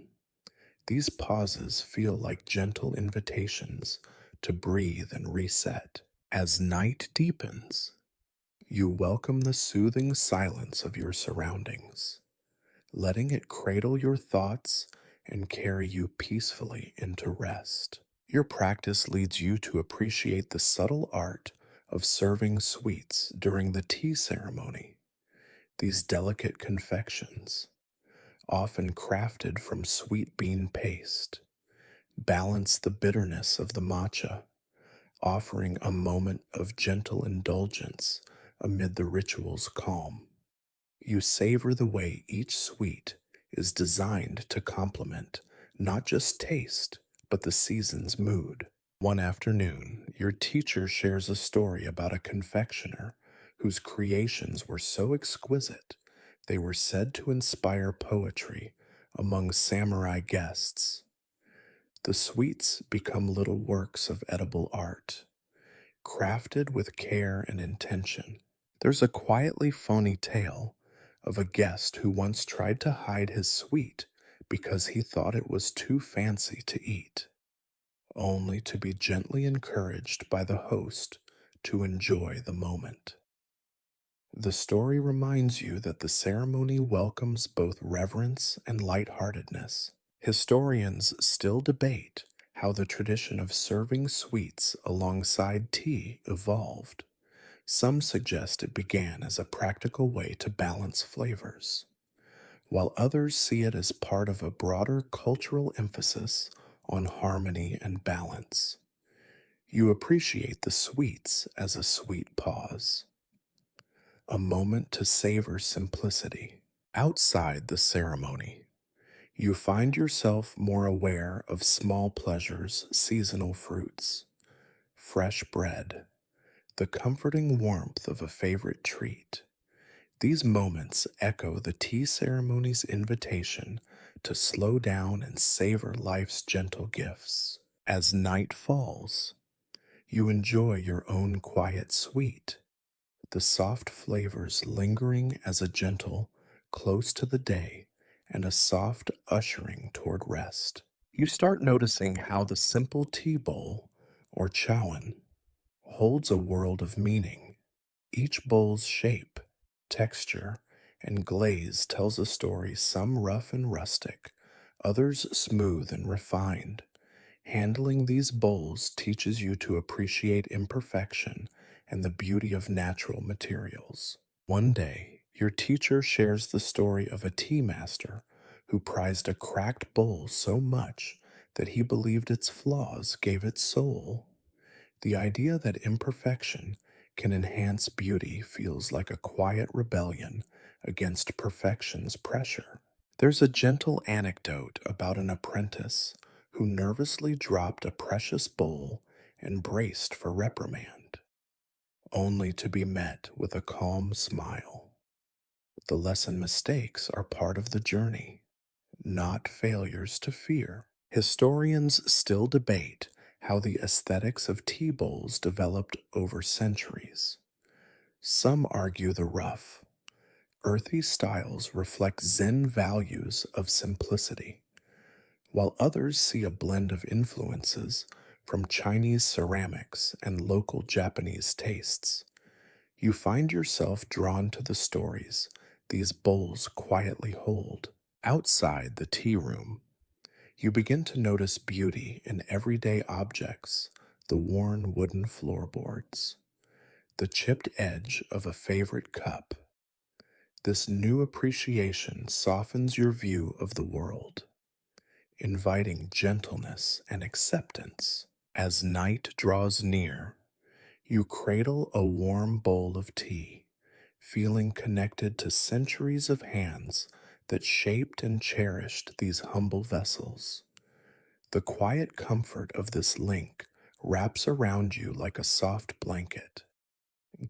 These pauses feel like gentle invitations to breathe and reset. As night deepens, you welcome the soothing silence of your surroundings, letting it cradle your thoughts and carry you peacefully into rest. Your practice leads you to appreciate the subtle art of serving sweets during the tea ceremony. These delicate confections, often crafted from sweet bean paste, balance the bitterness of the matcha, offering a moment of gentle indulgence amid the ritual's calm. You savor the way each sweet is designed to complement not just taste, but the season's mood. One afternoon, your teacher shares a story about a confectioner whose creations were so exquisite they were said to inspire poetry among samurai guests. The sweets become little works of edible art, crafted with care and intention. There's a quietly phony tale of a guest who once tried to hide his sweet because he thought it was too fancy to eat, only to be gently encouraged by the host to enjoy the moment. The story reminds you that the ceremony welcomes both reverence and lightheartedness. Historians still debate how the tradition of serving sweets alongside tea evolved. Some suggest it began as a practical way to balance flavors, while others see it as part of a broader cultural emphasis on harmony and balance. You appreciate the sweets as a sweet pause, a moment to savor simplicity. Outside the ceremony, you find yourself more aware of small pleasures, seasonal fruits, fresh bread, the comforting warmth of a favorite treat. These moments echo the tea ceremony's invitation to slow down and savor life's gentle gifts. As night falls, you enjoy your own quiet sweet, the soft flavors lingering as a gentle close to the day and a soft ushering toward rest. You start noticing how the simple tea bowl, or chowan, holds a world of meaning. Each bowl's shape, texture, and glaze tells a story, some rough and rustic, others smooth and refined. Handling these bowls teaches you to appreciate imperfection and the beauty of natural materials. One day, your teacher shares the story of a tea master who prized a cracked bowl so much that he believed its flaws gave it soul. The idea that imperfection can enhance beauty feels like a quiet rebellion against perfection's pressure. There's a gentle anecdote about an apprentice who nervously dropped a precious bowl and braced for reprimand, only to be met with a calm smile. The lesson: mistakes are part of the journey, not failures to fear. Historians still debate how the aesthetics of tea bowls developed over centuries. Some argue the rough, earthy styles reflect Zen values of simplicity, while others see a blend of influences from Chinese ceramics and local Japanese tastes. You find yourself drawn to the stories these bowls quietly hold. Outside the tea room, you begin to notice beauty in everyday objects: the worn wooden floorboards, the chipped edge of a favorite cup. This new appreciation softens your view of the world, inviting gentleness and acceptance. As night draws near, you cradle a warm bowl of tea, feeling connected to centuries of hands that shaped and cherished these humble vessels. The quiet comfort of this link wraps around you like a soft blanket,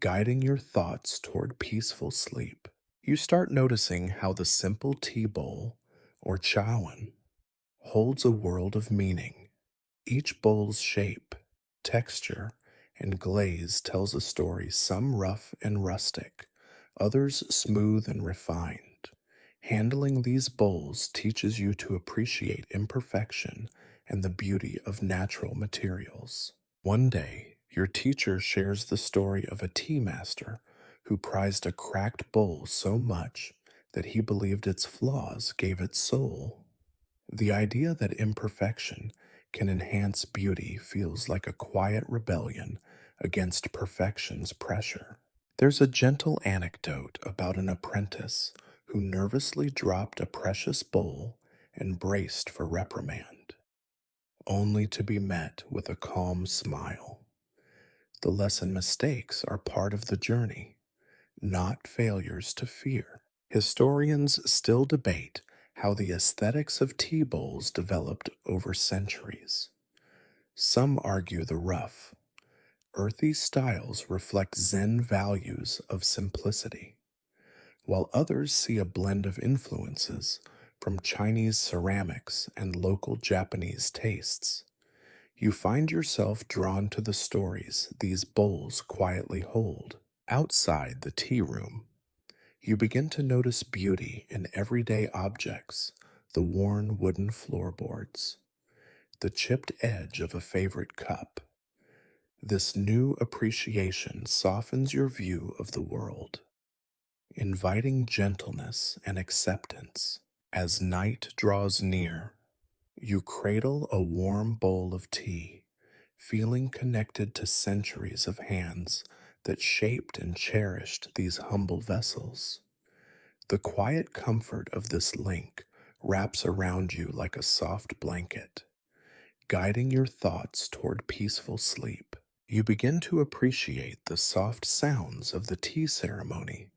guiding your thoughts toward peaceful sleep. You start noticing how the simple tea bowl, or chowan, holds a world of meaning. Each bowl's shape, texture, and glaze tells a story, some rough and rustic, others smooth and refined. Handling these bowls teaches you to appreciate imperfection and the beauty of natural materials. One day, your teacher shares the story of a tea master who prized a cracked bowl so much that he believed its flaws gave it soul. The idea that imperfection can enhance beauty feels like a quiet rebellion against perfection's pressure. There's a gentle anecdote about an apprentice who nervously dropped a precious bowl and braced for reprimand, only to be met with a calm smile. The lesson: mistakes are part of the journey, not failures to fear. Historians still debate how the aesthetics of tea bowls developed over centuries. Some argue the rough, earthy styles reflect Zen values of simplicity, while others see a blend of influences from Chinese ceramics and local Japanese tastes. You find yourself drawn to the stories these bowls quietly hold. Outside the tea room, you begin to notice beauty in everyday objects: the worn wooden floorboards, the chipped edge of a favorite cup. This new appreciation softens your view of the world, inviting gentleness and acceptance. As night draws near, you cradle a warm bowl of tea, feeling connected to centuries of hands that shaped and cherished these humble vessels. The quiet comfort of this link wraps around you like a soft blanket, guiding your thoughts toward peaceful sleep. You begin to appreciate the soft sounds of the tea ceremony,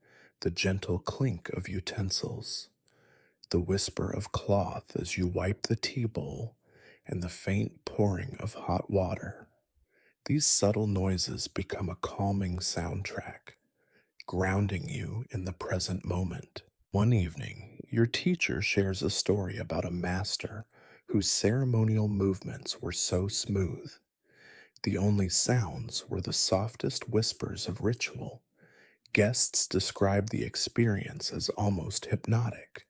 the gentle clink of utensils, the whisper of cloth as you wipe the tea bowl, and the faint pouring of hot water. These subtle noises become a calming soundtrack, grounding you in the present moment. One evening, your teacher shares a story about a master whose ceremonial movements were so smooth. The only sounds were the softest whispers of ritual. Guests describe the experience as almost hypnotic,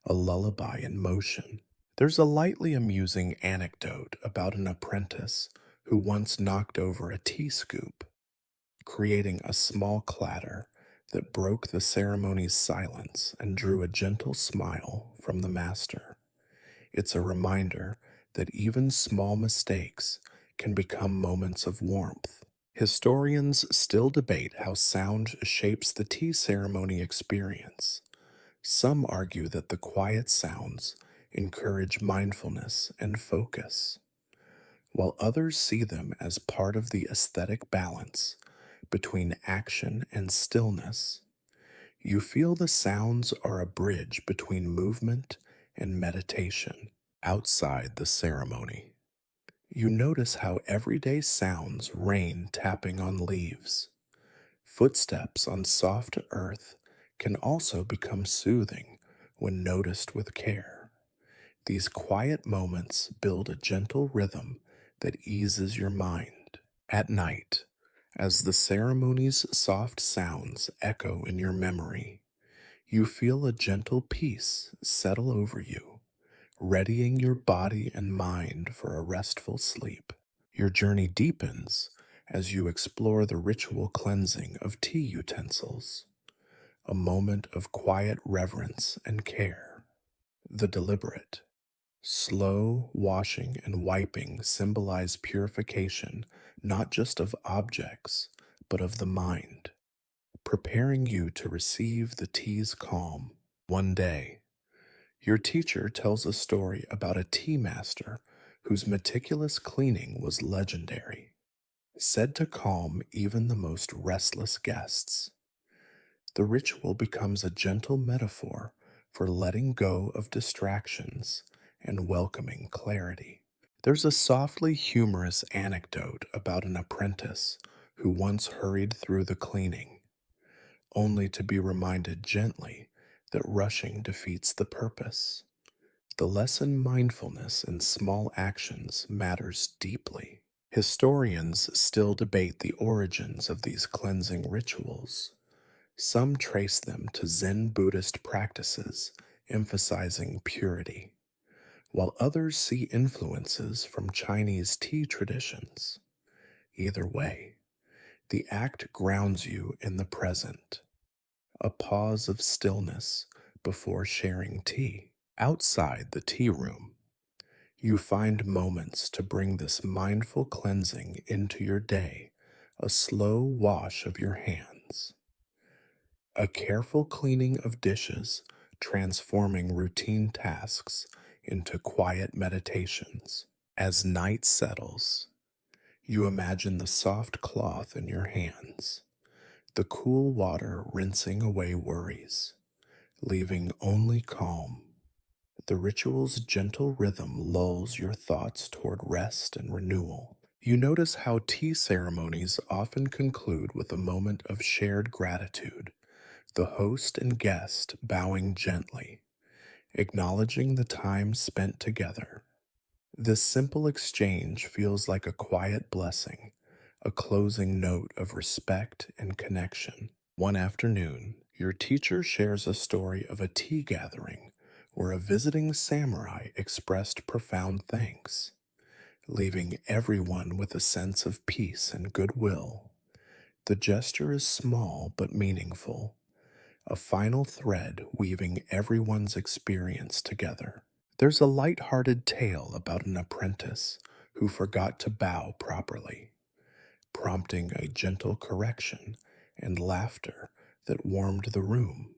a lullaby in motion. There's a lightly amusing anecdote about an apprentice who once knocked over a tea scoop, creating a small clatter that broke the ceremony's silence and drew a gentle smile from the master. It's a reminder that even small mistakes can become moments of warmth. Historians still debate how sound shapes the tea ceremony experience. Some argue that the quiet sounds encourage mindfulness and focus, while others see them as part of the aesthetic balance between action and stillness. You feel the sounds are a bridge between movement and meditation. Outside the ceremony, you notice how everyday sounds rain tapping on leaves. Footsteps on soft earth can also become soothing when noticed with care. These quiet moments build a gentle rhythm that eases your mind. At night, as the ceremony's soft sounds echo in your memory, you feel a gentle peace settle over you, readying your body and mind for a restful sleep. Your journey deepens as you explore the ritual cleansing of tea utensils, a moment of quiet reverence and care. The deliberate, slow washing and wiping symbolize purification not just of objects, but of the mind, preparing you to receive the tea's calm. One day, your teacher tells a story about a tea master whose meticulous cleaning was legendary, said to calm even the most restless guests. The ritual becomes a gentle metaphor for letting go of distractions and welcoming clarity. There's a softly humorous anecdote about an apprentice who once hurried through the cleaning, only to be reminded gently that rushing defeats the purpose. The lesson mindfulness in small actions matters deeply. Historians still debate the origins of these cleansing rituals. Some trace them to Zen Buddhist practices emphasizing purity, while others see influences from Chinese tea traditions. Either way, the act grounds you in the present, a pause of stillness before sharing tea. Outside the tea room, you find moments to bring this mindful cleansing into your day, a slow wash of your hands, a careful cleaning of dishes, transforming routine tasks into quiet meditations. As night settles, you imagine the soft cloth in your hands, the cool water rinsing away worries, leaving only calm. The ritual's gentle rhythm lulls your thoughts toward rest and renewal. You notice how tea ceremonies often conclude with a moment of shared gratitude, the host and guest bowing gently, acknowledging the time spent together. This simple exchange feels like a quiet blessing, a closing note of respect and connection. One afternoon, your teacher shares a story of a tea gathering where a visiting samurai expressed profound thanks, leaving everyone with a sense of peace and goodwill. The gesture is small but meaningful, a final thread weaving everyone's experience together. There's a light-hearted tale about an apprentice who forgot to bow properly, prompting a gentle correction and laughter that warmed the room.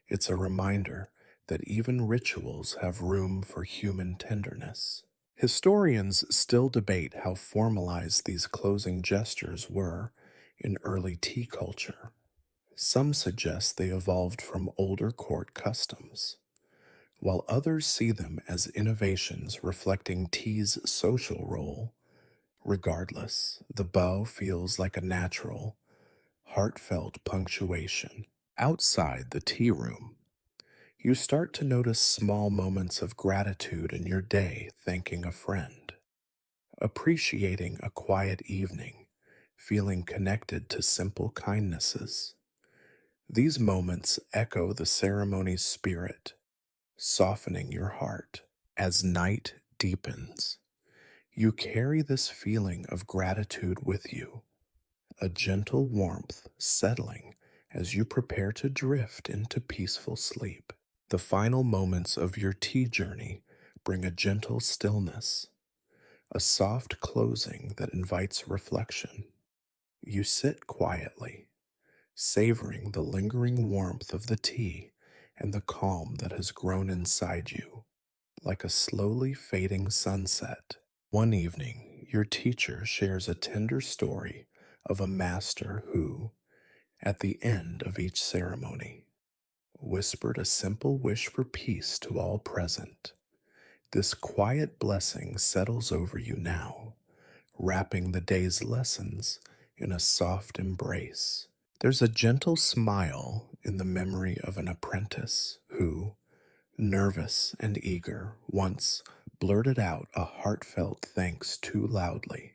It's a reminder that even rituals have room for human tenderness. Historians still debate how formalized these closing gestures were in early tea culture. Some suggest they evolved from older court customs, while others see them as innovations reflecting tea's social role. Regardless, the bow feels like a natural, heartfelt punctuation. Outside the tea room, you start to notice small moments of gratitude in your day, thanking a friend, appreciating a quiet evening, feeling connected to simple kindnesses. These moments echo the ceremony's spirit, softening your heart. As night deepens, you carry this feeling of gratitude with you, a gentle warmth settling as you prepare to drift into peaceful sleep. The final moments of your tea journey bring a gentle stillness, a soft closing that invites reflection. You sit quietly, savoring the lingering warmth of the tea and the calm that has grown inside you, like a slowly fading sunset. One evening, your teacher shares a tender story of a master who, at the end of each ceremony, whispered a simple wish for peace to all present. This quiet blessing settles over you now, wrapping the day's lessons in a soft embrace. There's a gentle smile in the memory of an apprentice who, nervous and eager, once blurted out a heartfelt thanks too loudly,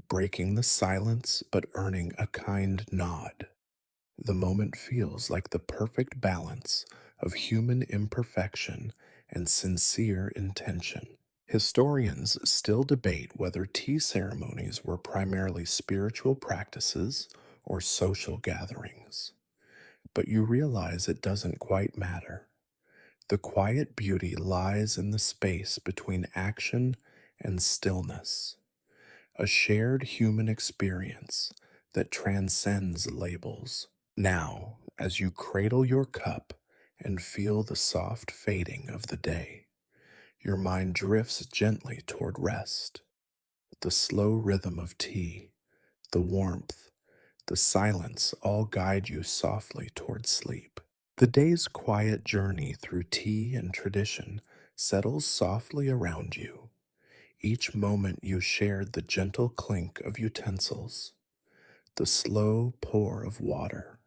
breaking the silence but earning a kind nod. The moment feels like the perfect balance of human imperfection and sincere intention. Historians still debate whether tea ceremonies were primarily spiritual practices or social gatherings, but you realize it doesn't quite matter. The quiet beauty lies in the space between action and stillness, a shared human experience that transcends labels. Now, as you cradle your cup and feel the soft fading of the day, your mind drifts gently toward rest. The slow rhythm of tea, the warmth, the silence all guide you softly toward sleep. The day's quiet journey through tea and tradition settles softly around you. Each moment you shared the gentle clink of utensils, the slow pour of water,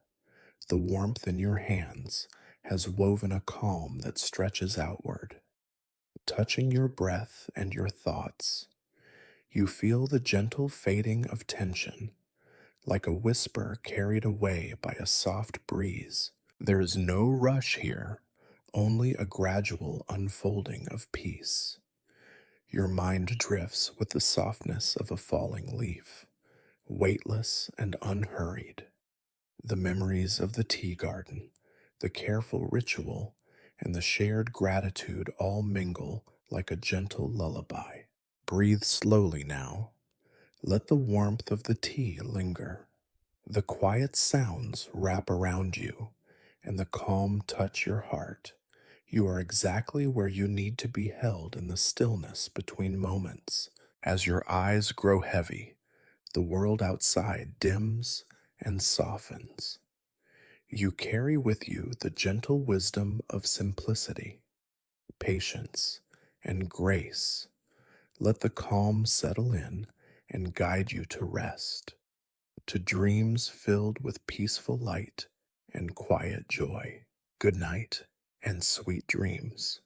the warmth in your hands has woven a calm that stretches outward, touching your breath and your thoughts. You feel the gentle fading of tension, like a whisper carried away by a soft breeze. There is no rush here, only a gradual unfolding of peace. Your mind drifts with the softness of a falling leaf, weightless and unhurried. The memories of the tea garden, the careful ritual, and the shared gratitude all mingle like a gentle lullaby. Breathe slowly now. Let the warmth of the tea linger. The quiet sounds wrap around you, and the calm touch your heart. You are exactly where you need to be held in the stillness between moments. As your eyes grow heavy, the world outside dims and softens. You carry with you the gentle wisdom of simplicity, patience, and grace. Let the calm settle in and guide you to rest, to dreams filled with peaceful light and quiet joy. Good night and sweet dreams.